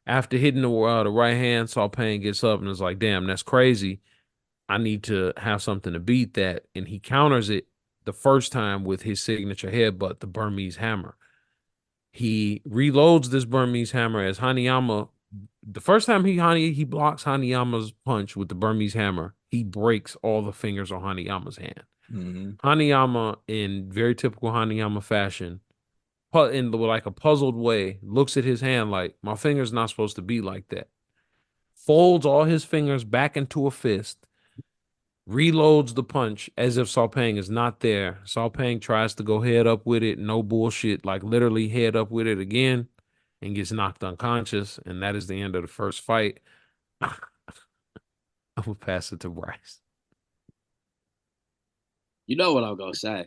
After hitting the right hand, Saul Pang gets up and is like, damn, that's crazy. I need to have something to beat that. And he counters it the first time with his signature headbutt, the Burmese hammer. He reloads this Burmese hammer as Hanayama. The first time he blocks Hanayama's punch with the Burmese hammer, he breaks all the fingers on Hanayama's hand. Mm-hmm. Hanayama, in very typical Hanayama fashion, in like a puzzled way, looks at his hand like, my finger's not supposed to be like that. Folds all his fingers back into a fist, reloads the punch as if Saul Pang is not there. Saul Pang tries to go head up with it, no bullshit, like literally head up with it again, and gets knocked unconscious. And that is the end of the first fight. I will pass it to Bryce. you know what I'm gonna say?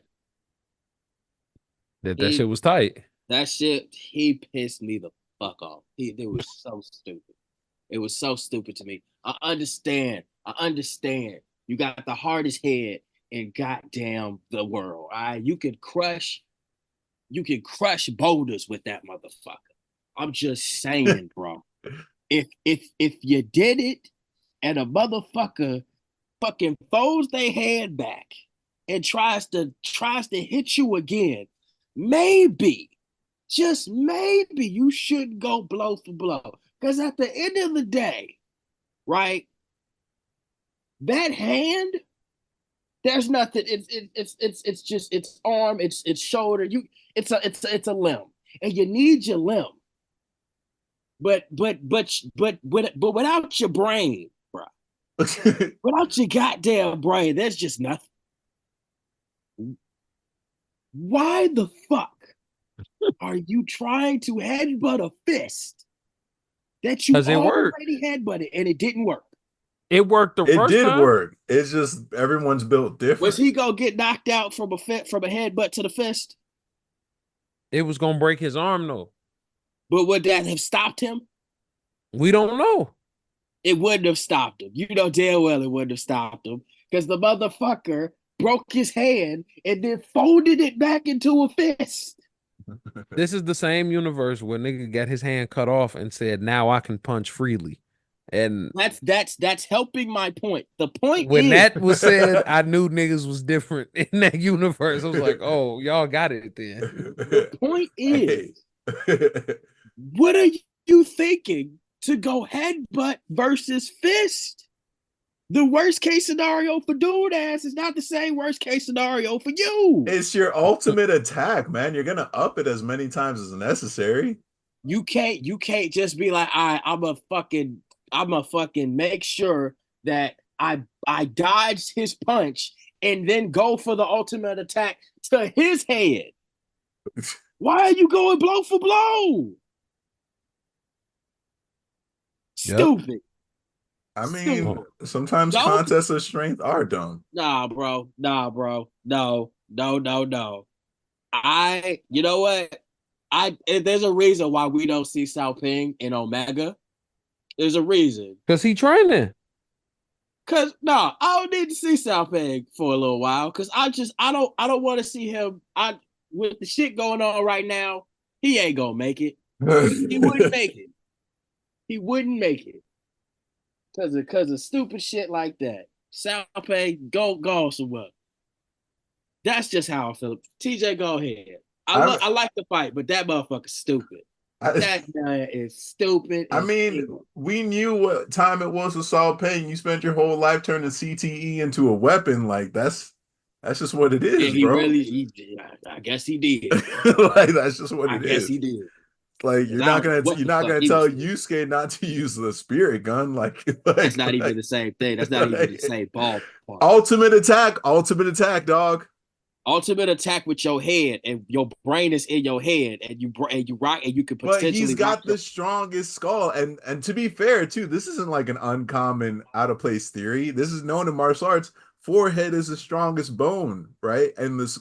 That shit was tight. That shit, he pissed me the fuck off. It was so stupid. It was so stupid to me. I understand. You got the hardest head in goddamn the world. All right, you can crush boulders with that motherfucker. I'm just saying, bro. If you did it and a motherfucker fucking throws their hand back and tries to hit you again, maybe, just maybe you shouldn't go blow for blow. Because at the end of the day, right, that hand, there's nothing. It's just it's arm, it's shoulder. It's a limb, and you need your limb. But without your brain, bro, without your goddamn brain, there's just nothing. Why the fuck are you trying to headbutt a fist that you already headbutted and it didn't work? It worked the first time. It did work. It's just everyone's built different. Was he gonna get knocked out from a headbutt to the fist? It was gonna break his arm though. But would that have stopped him? We don't know. It wouldn't have stopped him. You know damn well it wouldn't have stopped him because the motherfucker broke his hand and then folded it back into a fist. This is the same universe where nigga got his hand cut off and said, "Now I can punch freely." And that's helping my point. The point when is, that was said, I knew niggas was different in that universe. I was like, "Oh, y'all got it then." The point is, what are you thinking to go headbutt versus fist? The worst case scenario for dude ass is not the same worst case scenario for you. It's your ultimate attack, man. You're gonna up it as many times as necessary. You can't just be like, I'm a fucking make sure that I dodged his punch and then go for the ultimate attack to his head. Why are you going blow for blow? Stupid. I mean, sometimes contests of strength are dumb. Nah, bro. No. You know what? There's a reason why we don't see Sao Ping in Omega. There's a reason. Because he training. I don't need to see Sao Ping for a little while. Because I don't want to see him. With the shit going on right now, he ain't gonna make it. He wouldn't make it. He wouldn't make it. Cause of stupid shit like that. Sao Ping, go somewhere. That's just how I feel. TJ, go ahead. I like the fight, but that motherfucker's stupid. That guy is stupid. I mean, we knew what time it was with Sao Ping. You spent your whole life turning CTE into a weapon. Like that's just what it is, bro. I guess he did. Like that's just what it is. I guess he did. Like you're not gonna tell Yusuke not to use the spirit gun. Like that's not even the same thing. That's not even the same ball. Ultimate attack, dog. Ultimate attack with your head, and your brain is in your head, and you rock, and you could potentially. But he's got the strongest skull, and to be fair too, this isn't like an uncommon out of place theory. This is known in martial arts. Forehead is the strongest bone, right? And this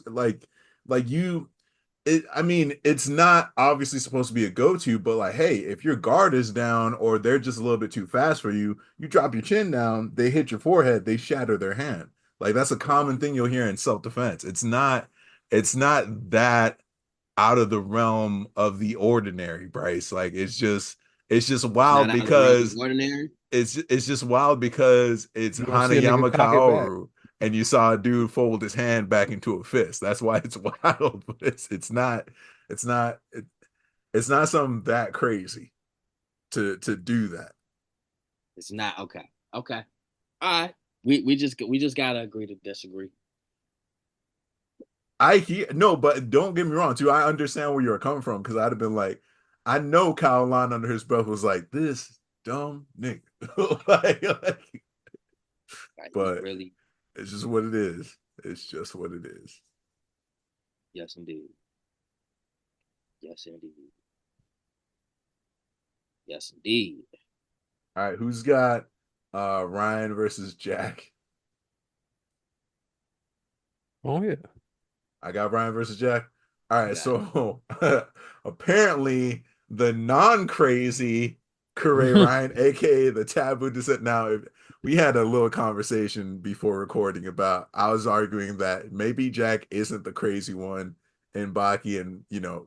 it's not obviously supposed to be a go-to, but like, hey, if your guard is down or they're just a little bit too fast for you, you drop your chin down, they hit your forehead, they shatter their hand. Like that's a common thing you'll hear in self-defense. It's not that out of the realm of the ordinary, Bryce. Like it's just wild because it's just wild because it's Hanayama Kaoru. And you saw a dude fold his hand back into a fist. That's why it's wild. But it's not something that crazy to do that. It's not okay. All right. We just gotta agree to disagree. But don't get me wrong too. I understand where you're coming from because I'd have been like, I know Kyle Lon under his breath was like, this dumb nigga. But really. It's just what it is. It's just what it is. Yes, indeed. Yes, indeed. Yes, indeed. All right, who's got Ryan versus Jack? Oh, yeah. I got Ryan versus Jack. All right, so apparently the non-crazy Kure Ryan, aka the taboo descent. Now, we had a little conversation before recording about, I was arguing that maybe Jack isn't the crazy one in Baki, and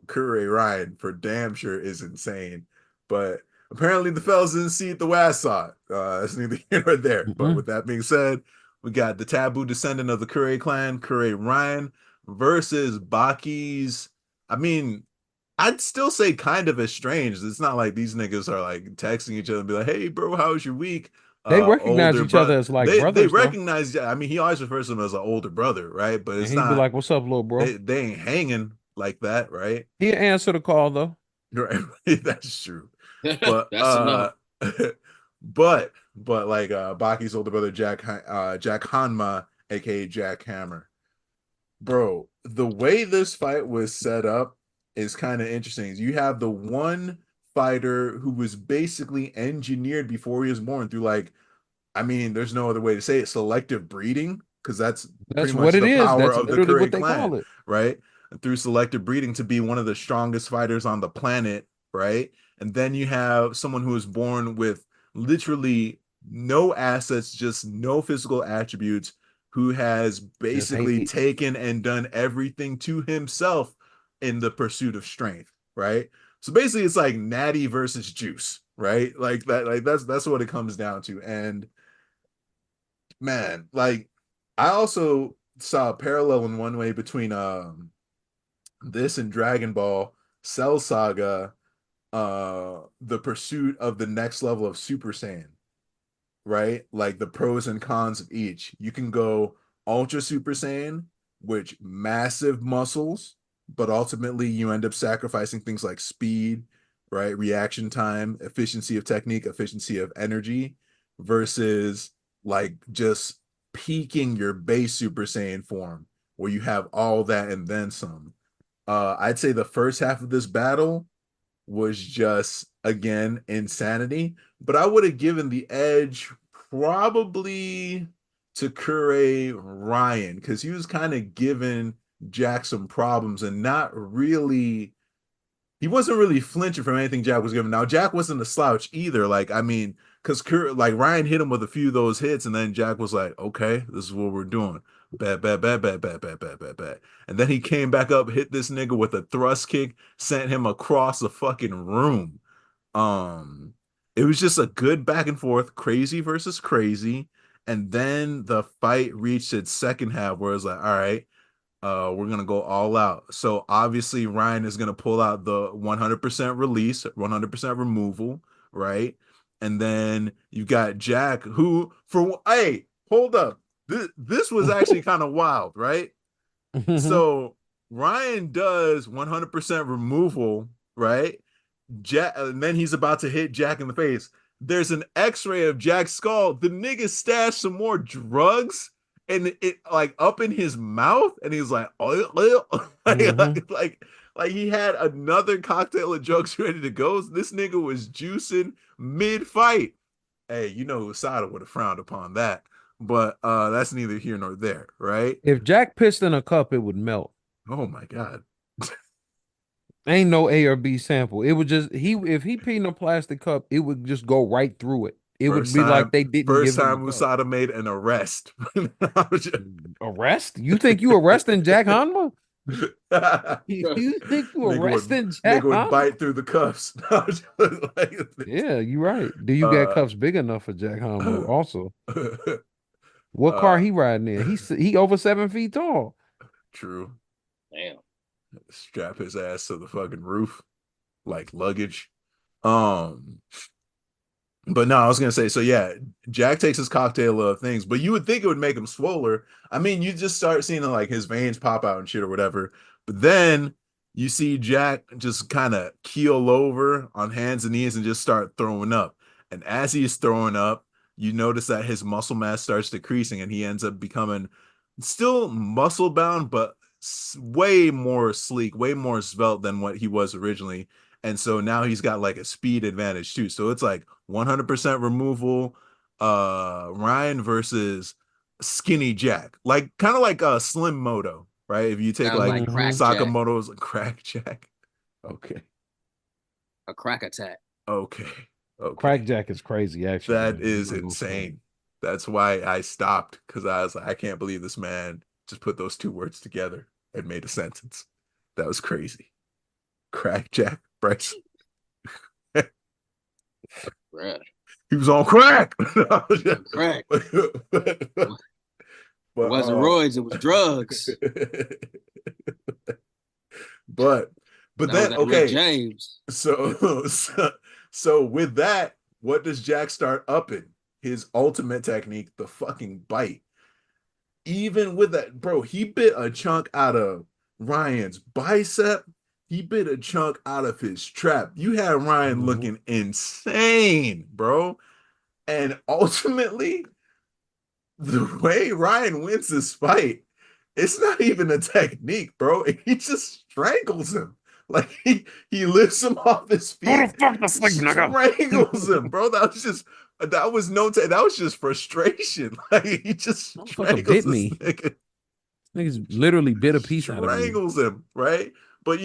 Kure Ryan for damn sure is insane. But apparently the fellas didn't see it the way I saw it. That's neither here nor there. But with that being said, we got the taboo descendant of the Kure clan, Kure Ryan, versus Baki's. I mean, I'd still say kind of estranged. It's not like these niggas are like texting each other and be like, "Hey, bro, how was your week?" They recognize Older each other brother. as like They brothers, though. recognize. I mean, he always refers to him as an older brother, right? But And it's he'd be not. like, "What's up, little bro?" They ain't hanging like that, right? He'd answer the call though. Right. That's true. But That's enough. but like Baki's older brother Jack Hanma, aka Jack Hammer. Bro, the way this fight was set up is kind of interesting. You have the one fighter who was basically engineered before he was born through like, I mean, there's no other way to say it, selective breeding, because that's That's pretty much what it the is. power That's of the literally Curry what they clan, call it. right? Through selective breeding to be one of the strongest fighters on the planet, right? And then you have someone who is born with literally no assets, just no physical attributes, who has Just basically hate. taken and done everything to himself in the pursuit of strength, right? So basically it's like Natty versus Juice, right? Like that, like that's what it comes down to. And man, like I also saw a parallel in one way between this and Dragon Ball Cell Saga, the pursuit of the next level of Super Saiyan, right? Like the pros and cons of each. You can go Ultra Super Saiyan, which massive muscles, but ultimately you end up sacrificing things like speed, right? Reaction time, efficiency of technique, efficiency of energy, versus like just peaking your base Super Saiyan form, where you have all that and then some. I'd say the first half of this battle was just again insanity, but I would have given the edge probably to Kure Ryan, because he was kind of giving Jack some problems and not really, he wasn't really flinching from anything Jack was giving. Now Jack wasn't a slouch either. Like, I mean, because like Ryan hit him with a few of those hits, and then Jack was like, "Okay, this is what we're doing." Bad, bad, bad, bad, bad, bad, bad, bad, bad. And then he came back up, hit this nigga with a thrust kick, sent him across the fucking room. Um, it was just a good back and forth, crazy versus crazy. And then the fight reached its second half where it's like, all right, we're gonna go all out. So obviously Ryan is gonna pull out the 100% release, 100% removal, right? And then you got Jack, who for hey, hold up, this was actually kind of wild, right? So Ryan does 100% removal, right? Jack, and then he's about to hit Jack in the face. There's an X-ray of Jack's skull. The nigga stashed some more drugs and it like up in his mouth, and he's like, oh, like he had another cocktail of drugs ready to go. This nigga was juicing mid-fight. Hey, Usada would have frowned upon that, but that's neither here nor there, right? If Jack pissed in a cup, it would melt. Oh my god. Ain't no A or B sample. It would just if he peed in a plastic cup, it would just go right through it. It would be like they didn't give him a cup. Usada made an arrest. Arrest? You think you arresting Jack Hanma? You think you arresting Jack Hanma? Nigga would Hanma? bite through the cuffs. Yeah, you're right. Do you got cuffs big enough for Jack Hanma? Also, what car he riding in? He over 7 feet tall. True. Damn. Strap his ass to the fucking roof like luggage. But no, I was gonna say, so yeah, Jack takes his cocktail of things, but you would think it would make him swoller. I mean, you just start seeing like his veins pop out and shit or whatever. But then you see Jack just kind of keel over on hands and knees and just start throwing up. And as he's throwing up, you notice that his muscle mass starts decreasing, and he ends up becoming still muscle bound, but way more sleek, way more svelte than what he was originally. And so now he's got like a speed advantage too. So it's like 100% removal, Ryan versus skinny Jack, like kind of like a Slim Moto, right? If you take like Sakamoto's Crack Jack. Okay. A crack attack. Okay. Crack Jack is crazy, actually. That is insane. That's why I stopped, because I was like, I can't believe this man just put those two words together and made a sentence. That was crazy. Crack Jack Bryce. Bruh. He was on crack. Crack. But, It wasn't roids, it was drugs. but That then was Rick James. So with that, what does Jack start upping? His ultimate technique, the fucking bite. Even with that, bro, he bit a chunk out of Ryan's bicep. He bit a chunk out of his trap. You had Ryan looking insane, bro. And ultimately, the way Ryan wins this fight, it's not even a technique, bro. He just strangles him. Like he lifts him off his feet, strangles him, bro. That was just frustration. Like he just strangles bit me. Nigga. Niggas literally bit a piece out of me. Strangles him, right? But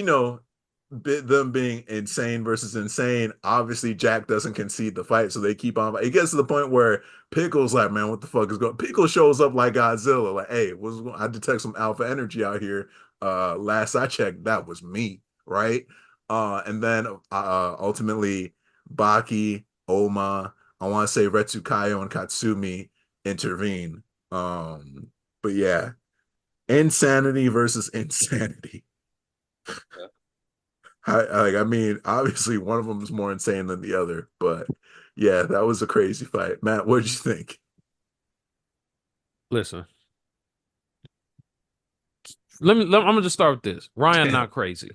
them being insane versus insane, obviously Jack doesn't concede the fight, so they keep on. It gets to the point where Pickle's like, man, what the fuck is going on? Pickle shows up like Godzilla, like, hey, I detect some alpha energy out here. Last I checked, that was me, right? And then ultimately Baki, Oma, I want to say Retsukayo and Katsumi intervene. But yeah, insanity versus insanity. I mean, obviously one of them is more insane than the other, but yeah, that was a crazy fight. Matt, what did you think? Listen, I'm gonna just start with this. Ryan not crazy.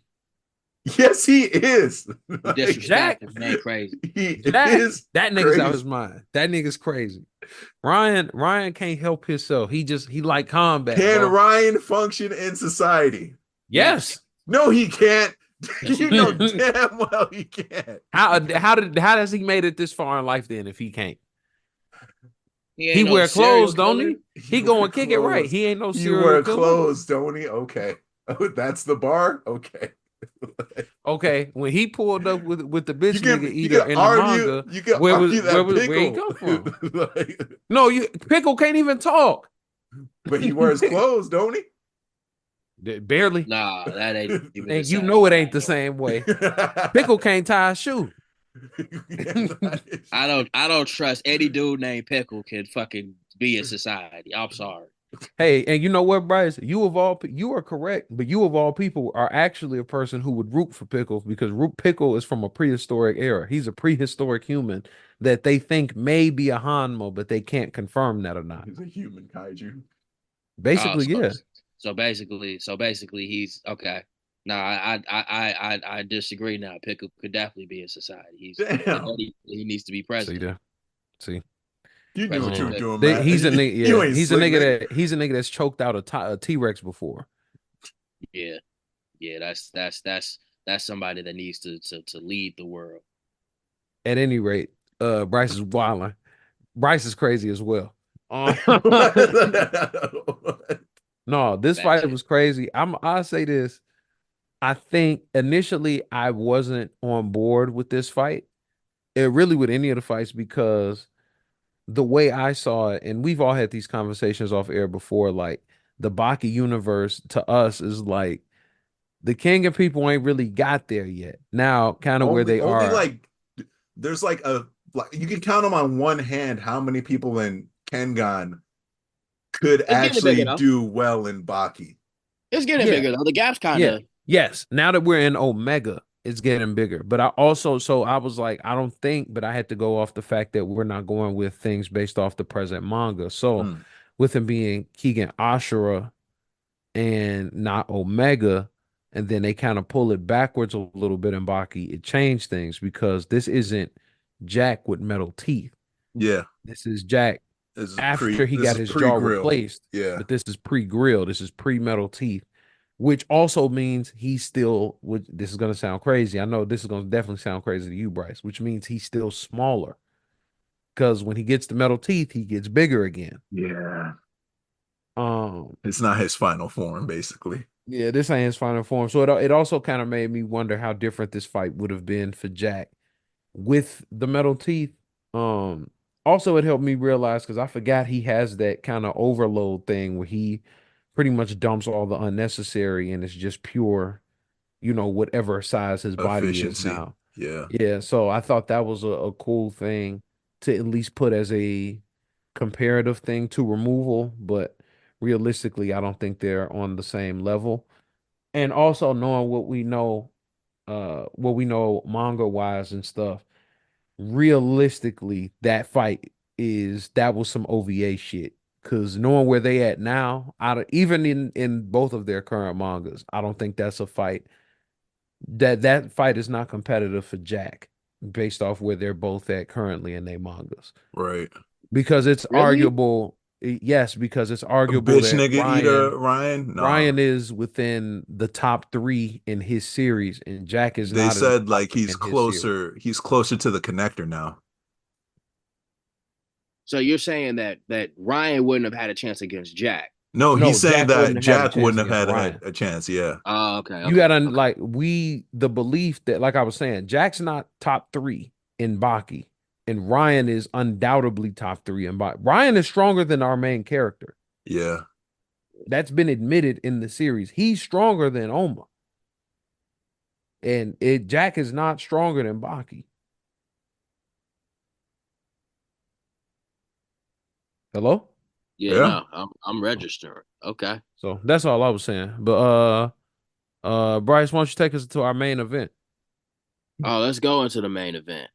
Yes, he is. Jack ain't crazy. That nigga's out of his mind. That nigga's crazy. Ryan can't help himself. He like combat. Can bro. Ryan function in society? Yes. No, he can't. You know damn well he can't. How does he made it this far in life then if he can't? He no wear clothes, don't killer. he? He go and kick it right. He ain't no serial wear killer. clothes, don't he? Okay. Oh, that's the bar? Okay. Okay, when he pulled up with the bitch nigga eater in the argue, manga, where he come from? No, Pickle can't even talk. But he wears clothes, don't he? Barely. Nah, that ain't even and you know it ain't the same way. Pickle can't tie a shoe. I don't trust any dude named Pickle can fucking be in society. I'm sorry. Hey, and you know what, Bryce? You are correct, but you of all people are actually a person who would root for Pickle because Pickle is from a prehistoric era. He's a prehistoric human that they think may be a Hanma, but they can't confirm that or not. He's a human kaiju. Basically, yeah. So basically, he's okay. No, I disagree. Now, Pickle could definitely be in society. He needs to be president. See. You knew what you were doing, man. He's a nigga. Yeah, he's a nigga that's choked out a T-Rex before. Yeah, that's somebody that needs to lead the world. At any rate, Bryce is wilding. Bryce is crazy as well. No, this fight was crazy. I'll say this. I think initially I wasn't on board with this fight. It really with any of the fights because the way I saw it, and we've all had these conversations off air before, like the Baki universe to us is like the king of people ain't really got there yet. Now, kind of where they are. Like there's like you can count them on one hand how many people in Kengan could actually do well in Baki. It's getting bigger though. The gap's kind of Yes. Now that we're in Omega, it's getting bigger. But I was like, I don't think, but I had to go off the fact that we're not going with things based off the present manga. So with him being Kengan Ashura and not Omega, and then they kind of pull it backwards a little bit in Baki, it changed things because this isn't Jack with metal teeth. Yeah. This is Jack after he got his jaw replaced. Yeah. But this is pre-grill. This is pre-metal teeth. Which also means he's still, this is going to sound crazy. I know this is going to definitely sound crazy to you, Bryce, which means he's still smaller. Because when he gets the metal teeth, he gets bigger again. Yeah. It's not his final form, basically. Yeah, this ain't his final form. So it also kind of made me wonder how different this fight would have been for Jack with the metal teeth. Also, it helped me realize, because I forgot he has that kind of overload thing where he pretty much dumps all the unnecessary and it's just pure whatever size his body is Efficiency. now. Yeah. Yeah, so I thought that was a cool thing to at least put as a comparative thing to removal, but realistically, I don't think they're on the same level. And also knowing what we know manga wise and stuff, realistically, that was some OVA shit. Cause knowing where they at now, even in both of their current mangas, I don't think that's a fight that fight is not competitive for Jack based off where they're both at currently in their mangas. Right. Because it's Really? arguable, yes, because it's arguable Bitch that nigga eater Ryan. Nah. Ryan is within the top 3 in his series, and Jack is They not in the said top like 3 in his series. he's closer to the connector now. So you're saying that Ryan wouldn't have had a chance against Jack? No, No, he's saying Jack that wouldn't have had a Jack chance wouldn't have against had Ryan. a chance. Yeah. Oh, okay. You gotta the belief that, like I was saying, Jack's not top 3 in Baki, and Ryan is undoubtedly top 3 in Baki. Ryan is stronger than our main character. Yeah. That's been admitted in the series. He's stronger than Oma. And Jack is not stronger than Baki. Hello? Yeah, Yeah. no, I'm registering. Okay. So that's all I was saying. But Bryce, why don't you take us to our main event? Oh, let's go into the main event.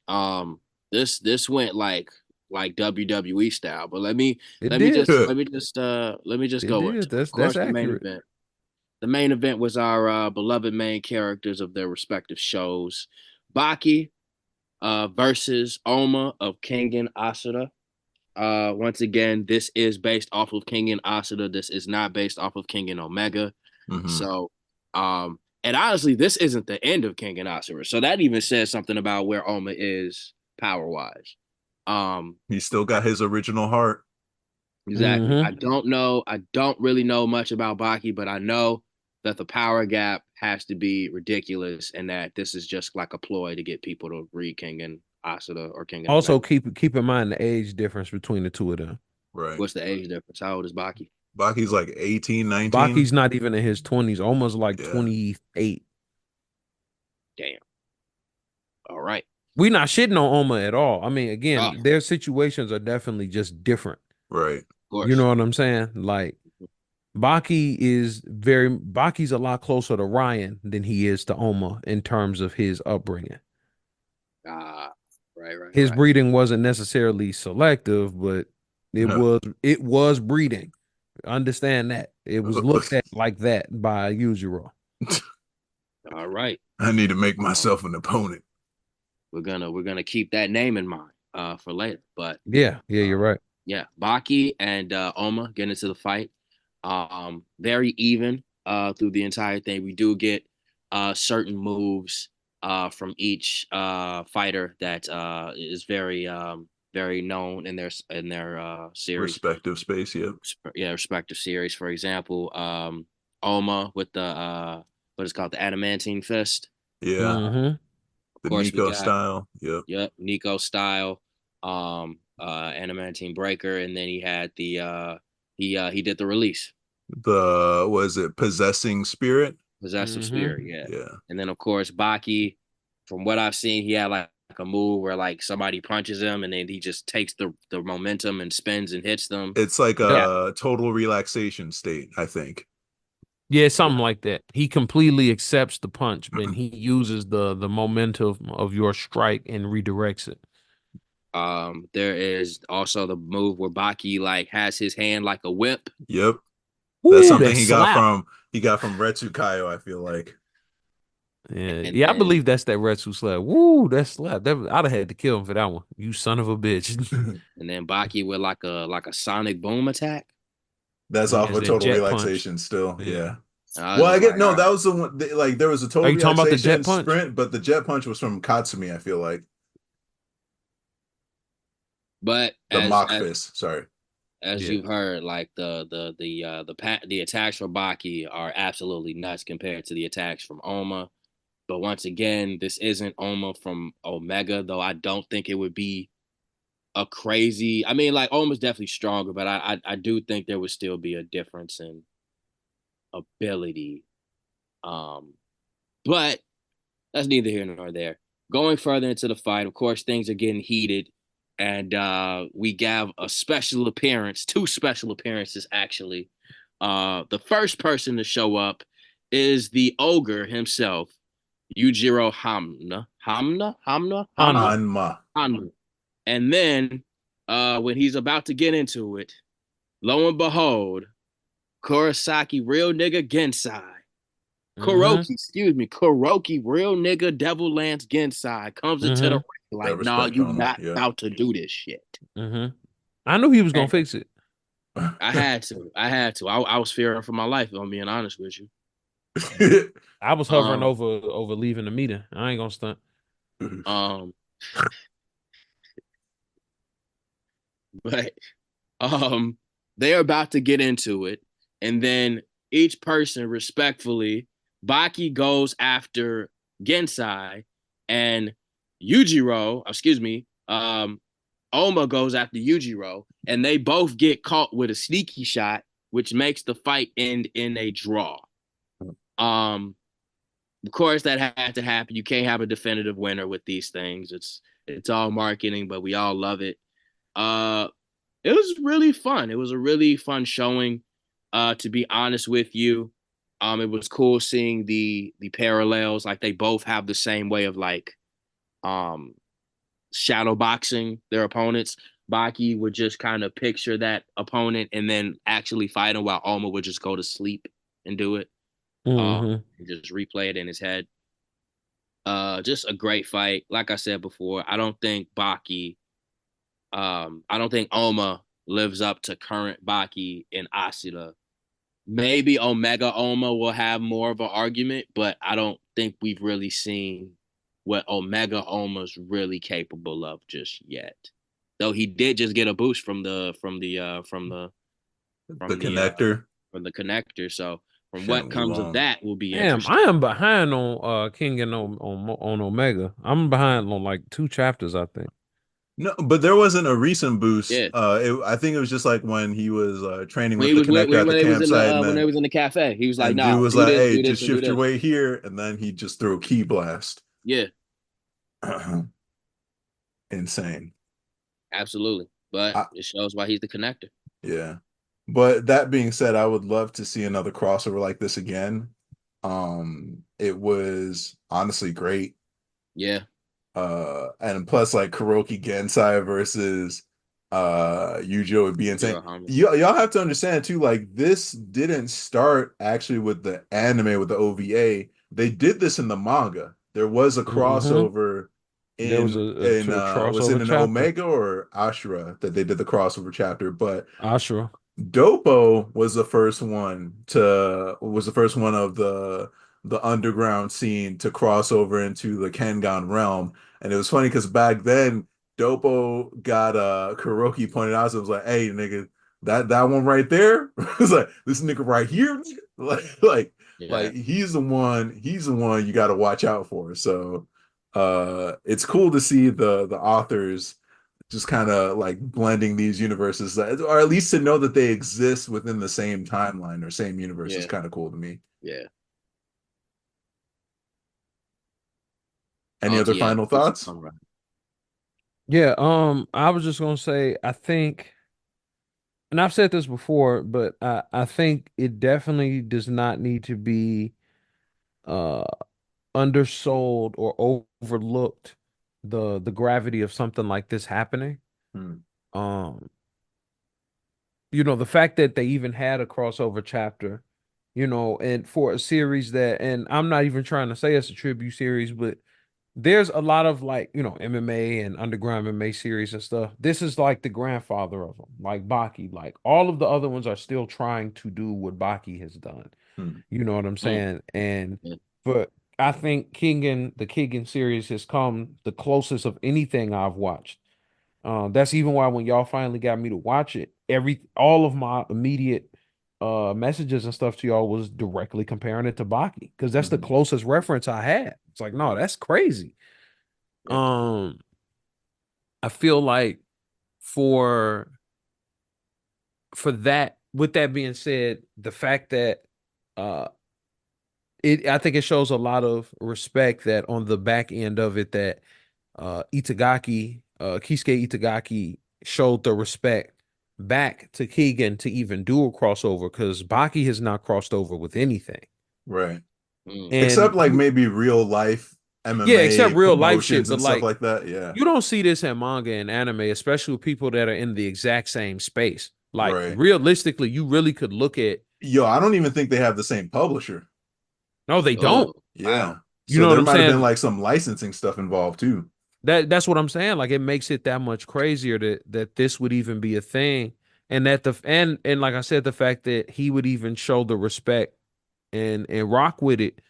This went like WWE style, but let me It let me did. just let me just let me just It go into did. it. Of That's course, the main accurate. event. The main event was our beloved main characters of their respective shows. Baki versus Oma of Kengan Ashura. Once again, this is based off of Kengan Ashura. This is not based off of Kengan Omega. Mm-hmm. So, and honestly, this isn't the end of Kengan Ashura. So that even says something about where Oma is power wise. He still got his original heart. Exactly. Mhm. I don't know. I don't really know much about Baki, but I know that the power gap has to be ridiculous, and that this is just like a ploy to get people to read Kengan Ashura or Kengan Also, Omega. keep in mind the age difference between the two of them. Right. What's the age difference? How old is Baki? Baki's like 18, 19. Baki's not even in his 20s, almost like Yeah. 28. Damn. All right. We not shitting on Oma at all. I mean, again, Oh, their situations are definitely just different. Right. of course. You know what I'm saying? Like Baki's a lot closer to Ryan than he is to Oma in terms of his upbringing. Ah, right. His breeding wasn't necessarily selective, but it was breeding. Understand that. It was looked at like that by Yujiro. All right. I need to make myself an opponent. We're gonna keep that name in mind for later. But Yeah, you're right. yeah, Baki and Oma get into the fight. Very even through the entire thing. We do get certain moves from each fighter that is very known in their series. Respective space, yep. Yeah, respective series. For example, Oma with the what is called the adamantine fist. Yeah. Mhm. The course, we Nico got- style. Yep. Nico style, adamantine breaker, and then he had the he did the release, Was it possessing spirit? possessive Mhm. spirit, yeah. Yeah. And then of course Baki, from what I've seen, he had like a move where like somebody punches him and then he just takes the momentum and spins and hits them. It's like Yeah. a total relaxation state, I think. Yeah, something like that. He completely accepts the punch, but he uses the momentum of your strike and redirects it. There is also the move where Baki like has his hand like a whip. Yep. Ooh, That's something that he slap. got from Retsukayo, I feel like. Yeah, And I then- believe that's that Retsu slap. Woo, that slap. I'd have had to kill him for that one. You son of a bitch. And then Baki with like a sonic boom attack. That's And off there's a that total jet relaxation still. Yeah. Yeah. And Well, I was get like, no, all that right. was the one like there was a total Are you talking about the jet relaxation punch? sprint, but the jet punch was from Katsumi, I feel like. But The mock fist, sorry. as Yeah. you've heard, like the attacks for Baki are absolutely nuts compared to the attacks from Oma. But once again, this isn't Oma from Omega, though I don't think it would be a crazy. I mean, like Oma's definitely stronger, but I do think there would still be a difference in ability. But that's neither here nor there. Going further into the fight, of course, things are getting heated, and we have a special appearance, two special appearances actually. The first person to show up is the ogre himself, Yujiro Hanma. Hanma. And then when he's about to get into it, lo and behold, Kurosaki real nigga Gensai. Kuroki, real nigga Devil Lance Gensai comes into the ring like, nah, respect you on him, not yeah. about to do this shit. I knew he was gonna fix it. I had to. I was fearing for my life, if I'm being honest with you. I was hovering over leaving the meeting. I ain't gonna stunt. But they're about to get into it, and then each person respectfully, Baki goes after Gensai, and Oma goes after Yujiro, and they both get caught with a sneaky shot, which makes the fight end in a draw. Of course, that had to happen. You can't have a definitive winner with these things. It's all marketing, but we all love it. It was really fun. It was a really fun showing. To be honest with you, it was cool seeing the parallels. Like they both have the same way of like, shadow boxing their opponents. Baki would just kind of picture that opponent and then actually fight him, while Oma would just go to sleep and do it. And just replay it in his head. Just a great fight. Like I said before, I don't think Oma lives up to current Baki and Asura. Maybe Omega Oma will have more of an argument, but I don't think we've really seen what Omega Oma's really capable of just yet. Though he did just get a boost from the connector. So from what comes of that will be interesting. I am behind on Kengan on Omega. I'm behind on like 2 chapters, I think. No, but there wasn't a recent boost. Yeah. I think it was just like when he was training with the connector at the campsite. When they was in the cafe, he was like, "Nah." Dude was like, "Hey, just shift your weight here," and then he just threw a key blast. Yeah. Insane. Absolutely, but it shows why he's the connector. Yeah, but that being said, I would love to see another crossover like this again. It was honestly great. Yeah. And plus like Kuroki Gensai versus Yujo would be insane. Y'all have to understand too, like this didn't start actually with the anime with the OVA. They did this in the manga. There was a crossover was it an Omega or Ashura that they did the crossover chapter, but Ashura. Doppo was the first one of the underground scene to cross over into the Kengan realm. And it was funny because back then Doppo got Kuroki pointed out, so it was like, hey nigga, that one right there. It's like this nigga right here, like he's the one you got to watch out for. So it's cool to see the authors just kind of like blending these universes, or at least to know that they exist within the same timeline or same universe is kind of cool to me. Yeah. Any other final thoughts? Yeah, I was just gonna say, I think, and I've said this before, but I think it definitely does not need to be undersold or overlooked the gravity of something like this happening. You know, the fact that they even had a crossover chapter, you know, and for a series that, and I'm not even trying to say it's a tribute series, but there's a lot of like, you know, MMA and underground MMA series and stuff. This is like the grandfather of them, like Baki. Like all of the other ones are still trying to do what Baki has done. You know what I'm saying? And but I think the Kengan series has come the closest of anything I've watched. That's even why when y'all finally got me to watch it, all of my immediate messages and stuff to y'all was directly comparing it to Baki, because that's the closest reference I had. It's like, no, that's crazy. I feel like for that, with that being said, the fact that I think it shows a lot of respect that on the back end of it that Kisuke Itagaki showed the respect back to Keegan to even do a crossover because Baki has not crossed over with anything. Right. And Except like maybe real life yeah, MMA except real life shit, promotions but and stuff like like that. Yeah. you don't see this in manga and anime, especially with people that are in the exact same space. Like Right. realistically, you really could look at Yo, I don't even think they have the same publisher. no, they don't. Oh, Yeah. wow. You So know what there I'm might have been saying? like some licensing stuff involved too. That's what I'm saying. Like it makes it that much crazier that this would even be a thing. And that and like I said, the fact that he would even show the respect and rock with it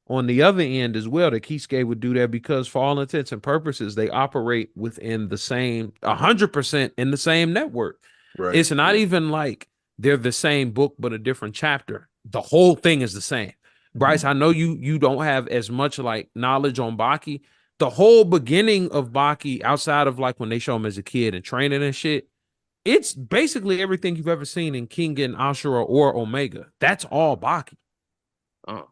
on the other end as well, that Kisuke would do that because for all intents and purposes, they operate within the same 100% in the same network. Right. It's not even like they're the same book, but a different chapter. The whole thing is the same. Bryce, I know you don't have as much like knowledge on Baki. The whole beginning of Baki, outside of like when they show him as a kid and training and shit, it's basically everything you've ever seen in Kengan Ashura or Omega. That's all Baki. Oh,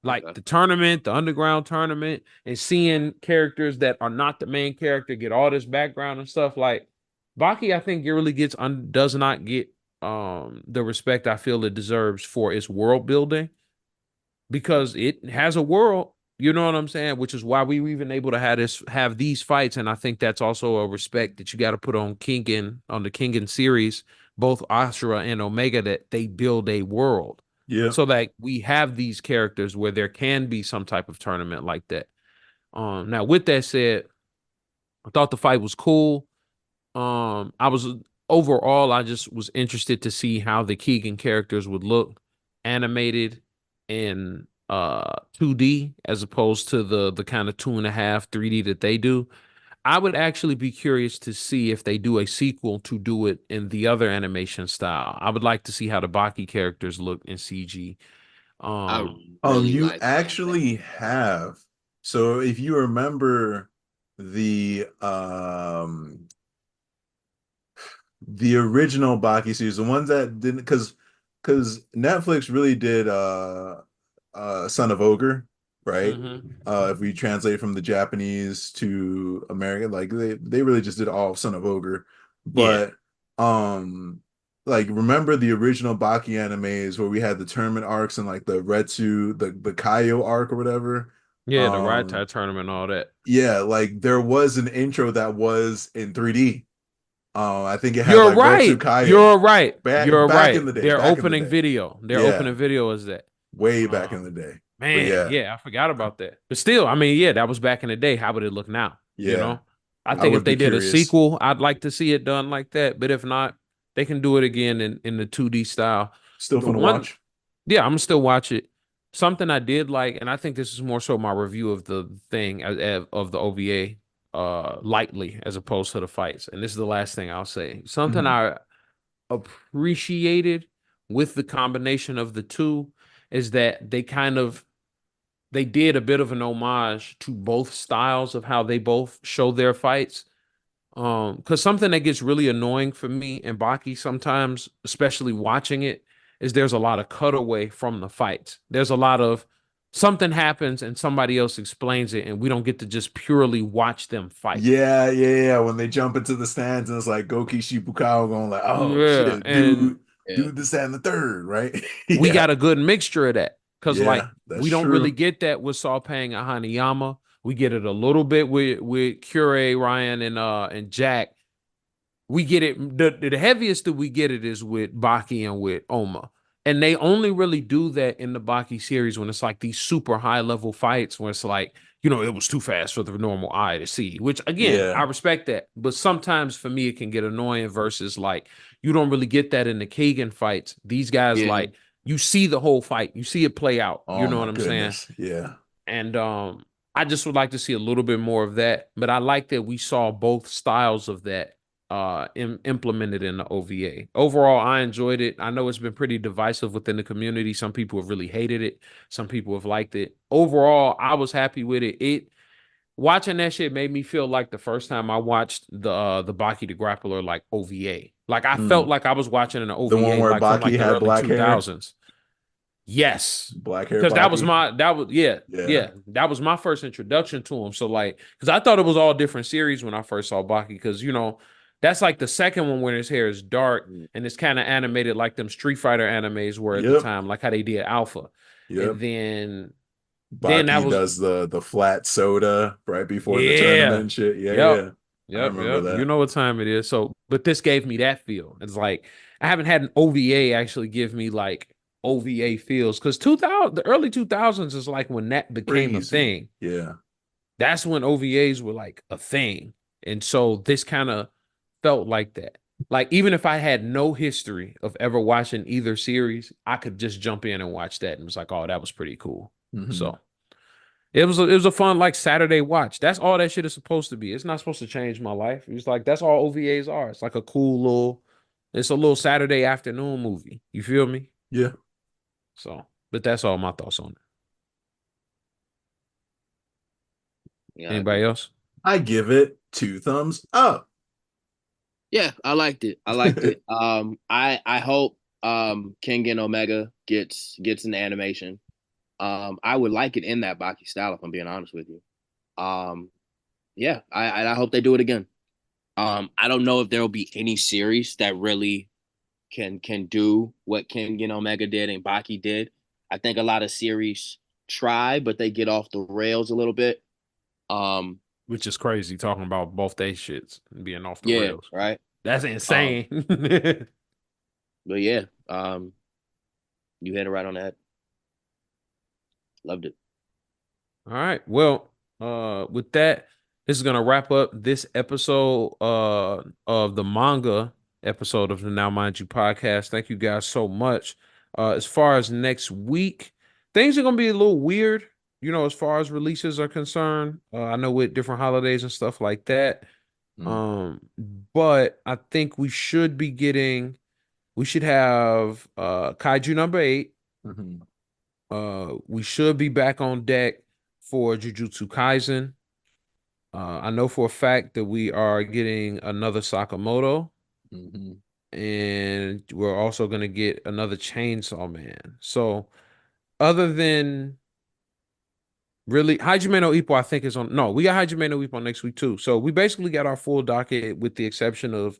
Like okay. the tournament, the underground tournament, and seeing characters that are not the main character get all this background and stuff. Like Baki, I think it really does not get the respect I feel it deserves for its world building because it has a world. You know what I'm saying? Which is why we were even able to have these fights, and I think that's also a respect that you got to put on the Kengan series, both Ashura and Omega, that they build a world Yeah. so that we have these characters where there can be some type of tournament like that. Now with that said, I thought the fight was cool. I was overall, I just was interested to see how the Keegan characters would look animated in 2D as opposed to the kind of 2.5 3D that they do. I would actually be curious to see if they do a sequel to do it in the other animation style. I would like to see how the Baki characters look in CG. I really You like actually have. So if you remember the original Baki series, the ones that didn't, because Netflix really did Son of Ogre, right? If we translate from the Japanese to American, like they really just did all Son of Ogre. Yeah. But like remember the original Baki animes where we had the tournament arcs and like the Retsu, the Kaio arc or whatever. Yeah, the Ride Tide tournament and all that. Yeah, like there was an intro that was in 3D. I think it had You're like Retsu right. Kaio You're right. You're back in right. the day. Their Back in the opening day. video. Their Yeah, opening video is that. way back in the day. But Man, yeah, I forgot about that. But still, I mean, yeah, that was back in the day. How would it look now? You yeah, know? I I think if would be they did a curious. sequel, I'd like to see it done like that. But if not, they can do it again in the 2D style. Still The fun to one, watch. yeah, I'm gonna still watch it. Something I did like, and I think this is more so my review of the thing of the OVA, lightly as opposed to the fights. And this is the last thing I'll say. Something Mhm. I appreciated with the combination of the two is that they did a bit of an homage to both styles of how they both show their fights. Because something that gets really annoying for me and Baki sometimes, especially watching it, is there's a lot of cutaway from the fights. There's a lot of something happens and somebody else explains it, and we don't get to just purely watch them fight. Yeah. When they jump into the stands and it's like Goki Shibukao going like, oh Yeah, shit, and dude, this and the third, right? we Yeah, got a good mixture of that because like yeah, that's we don't really true. get that with Saw Pang and Hanayama. We get it a little bit with Cure, Ryan, and Jack. We get it. The heaviest that we get it is with Baki and with Oma. And they only really do that in the Baki series when it's like these super high level fights where it's like, it was too fast for the normal eye to see, which again, I Yeah. respect that. But sometimes for me, it can get annoying versus like, you don't really get that in the Kagan fights. These guys, Yeah. like, you see the whole fight, you see it play out. You Oh know my what I'm saying? goodness. Yeah. And I just would like to see a little bit more of that. But I like that we saw both styles of that implemented in the OVA. Overall, I enjoyed it. I know it's been pretty divisive within the community. Some people have really hated it. Some people have liked it. Overall, I was happy with it. Watching that shit made me feel like the first time I watched the Baki the Grappler like OVA. Like I felt like I was watching an The one OVA where like from like Baki the had early black hair. 2000s. Yes, Black hair because that was Baki. that was my first introduction to him. So like, because I thought it was all different series when I first saw Baki, because that's like the second one where his hair is dark and it's kind of animated like them Street Fighter animes were at the Yep. time, like how they did Alpha, Yep. and then that Baki was does the flat soda right before the tournament yeah, and shit. Yeah, yep, yeah. I yep, remember yep. You that. know what time it is. So, but this gave me that feel. It's like I haven't had an OVA actually give me like OVA feels, because the early 2000s is like when that became a Crazy. thing. Yeah. That's when OVAs were like a thing. And so this kind of felt like that. Like even if I had no history of ever watching either series, I could just jump in and watch that and it was like, oh, that was pretty cool. Mm-hmm. So it was a fun like Saturday watch. That's all that shit is supposed to be. It's not supposed to change my life. It's like that's all OVAs are. It's like it's a little Saturday afternoon movie. You feel me? Yeah. So, but that's all my thoughts on it. Yeah, I Anybody agree. else? I give it 2 thumbs up. Yeah, I liked it. I liked it. I hope Kengan Omega gets an animation. I would like it in that Baki style, if I'm being honest with you. Yeah, I hope they do it again. I don't know if there will be any series that really can do what Kengan Omega did and Baki did. I think a lot of series try, but they get off the rails a little bit. Um, Which is crazy talking about both they shits and being off the yeah, rails. right. That's Um, insane. but yeah, you hit it right on the head. Loved it. All right. Well, with that, this is gonna wrap up this episode of the manga episode of the Now Mind You podcast. Thank you guys so much. As far as next week, things are gonna be a little weird, as far as releases are concerned. I know with different holidays and stuff like that. Mm. Um, but I think we should have Kaiju number 8. Mm-hmm. We should be back on deck for Jujutsu Kaisen. I know for a fact that we are getting another Sakamoto, Mm-hmm. and we're also going to get another Chainsaw Man. So, other than really, Hajime no Ippo, I think is on. No, we got Hajime no Ippo next week too. So we basically got our full docket with the exception of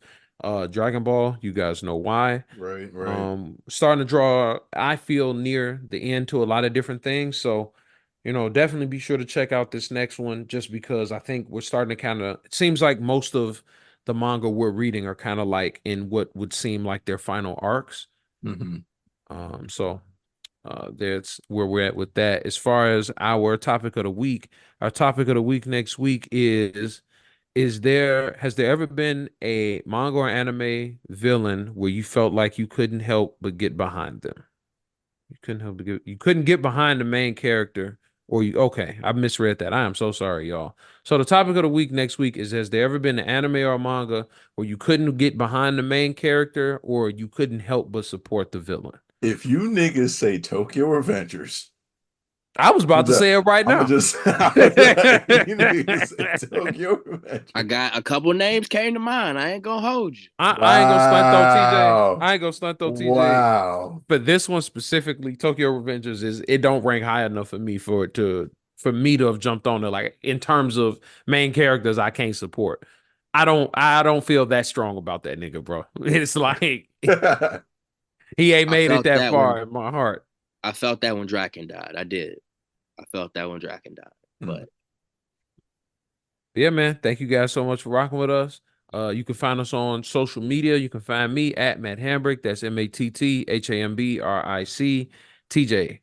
Dragon Ball. You guys know why. Right, right. Starting to draw, I feel, near the end to a lot of different things. So, definitely be sure to check out this next one just because I think we're starting to it seems like most of the manga we're reading are kind of like in what would seem like their final arcs. Mm-hmm. So that's where we're at with that. As far as our topic of the week, next week has there ever been a manga or anime villain where you felt like you couldn't help but get behind them? You couldn't get behind the main character, or okay, I misread that. I am so sorry, y'all. So the topic of the week next week is, has there ever been an anime or a manga where you couldn't get behind the main character or you couldn't help but support the villain? If you niggas say Tokyo Revengers, I was about to say it right I'm now. gonna just I was like, you niggas say Tokyo Revengers. I got a couple names came to mind. I ain't gonna hold you. I ain't gonna stunt though, TJ. Wow. I ain't gonna stunt though, TJ. Wow. But this one specifically, Tokyo Revengers, it don't rank high enough for me for me to have jumped on it. Like in terms of main characters, I can't support. I don't feel that strong about that nigga, bro. It's like he ain't I made it felt that that far when in my heart. I felt that when Draken died. I did. I felt that when Draken died. But But yeah, man. Thank you guys so much for rocking with us. You can find us on social media. You can find me at Matt Hambrick. That's MATTHAMBRIC. TJ.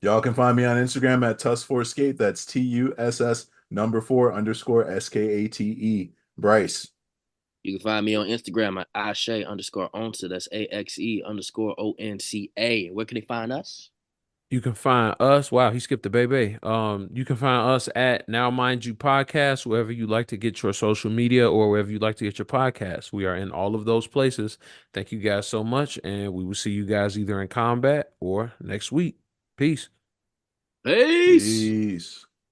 Y'all can find me on Instagram at Tuss4Skate. That's TUSS number 4_SKATE. Bryce. you can find me on Instagram at Ashe_Onsa. That's AXE_ONCA. Where can they find us? You can find us. Wow, he skipped the baby. You can find us at Now Mind You Podcast, wherever you like to get your social media or wherever you like to get your podcast. We are in all of those places. Thank you guys so much, and we will see you guys either in combat or next week. Peace. Peace. Peace.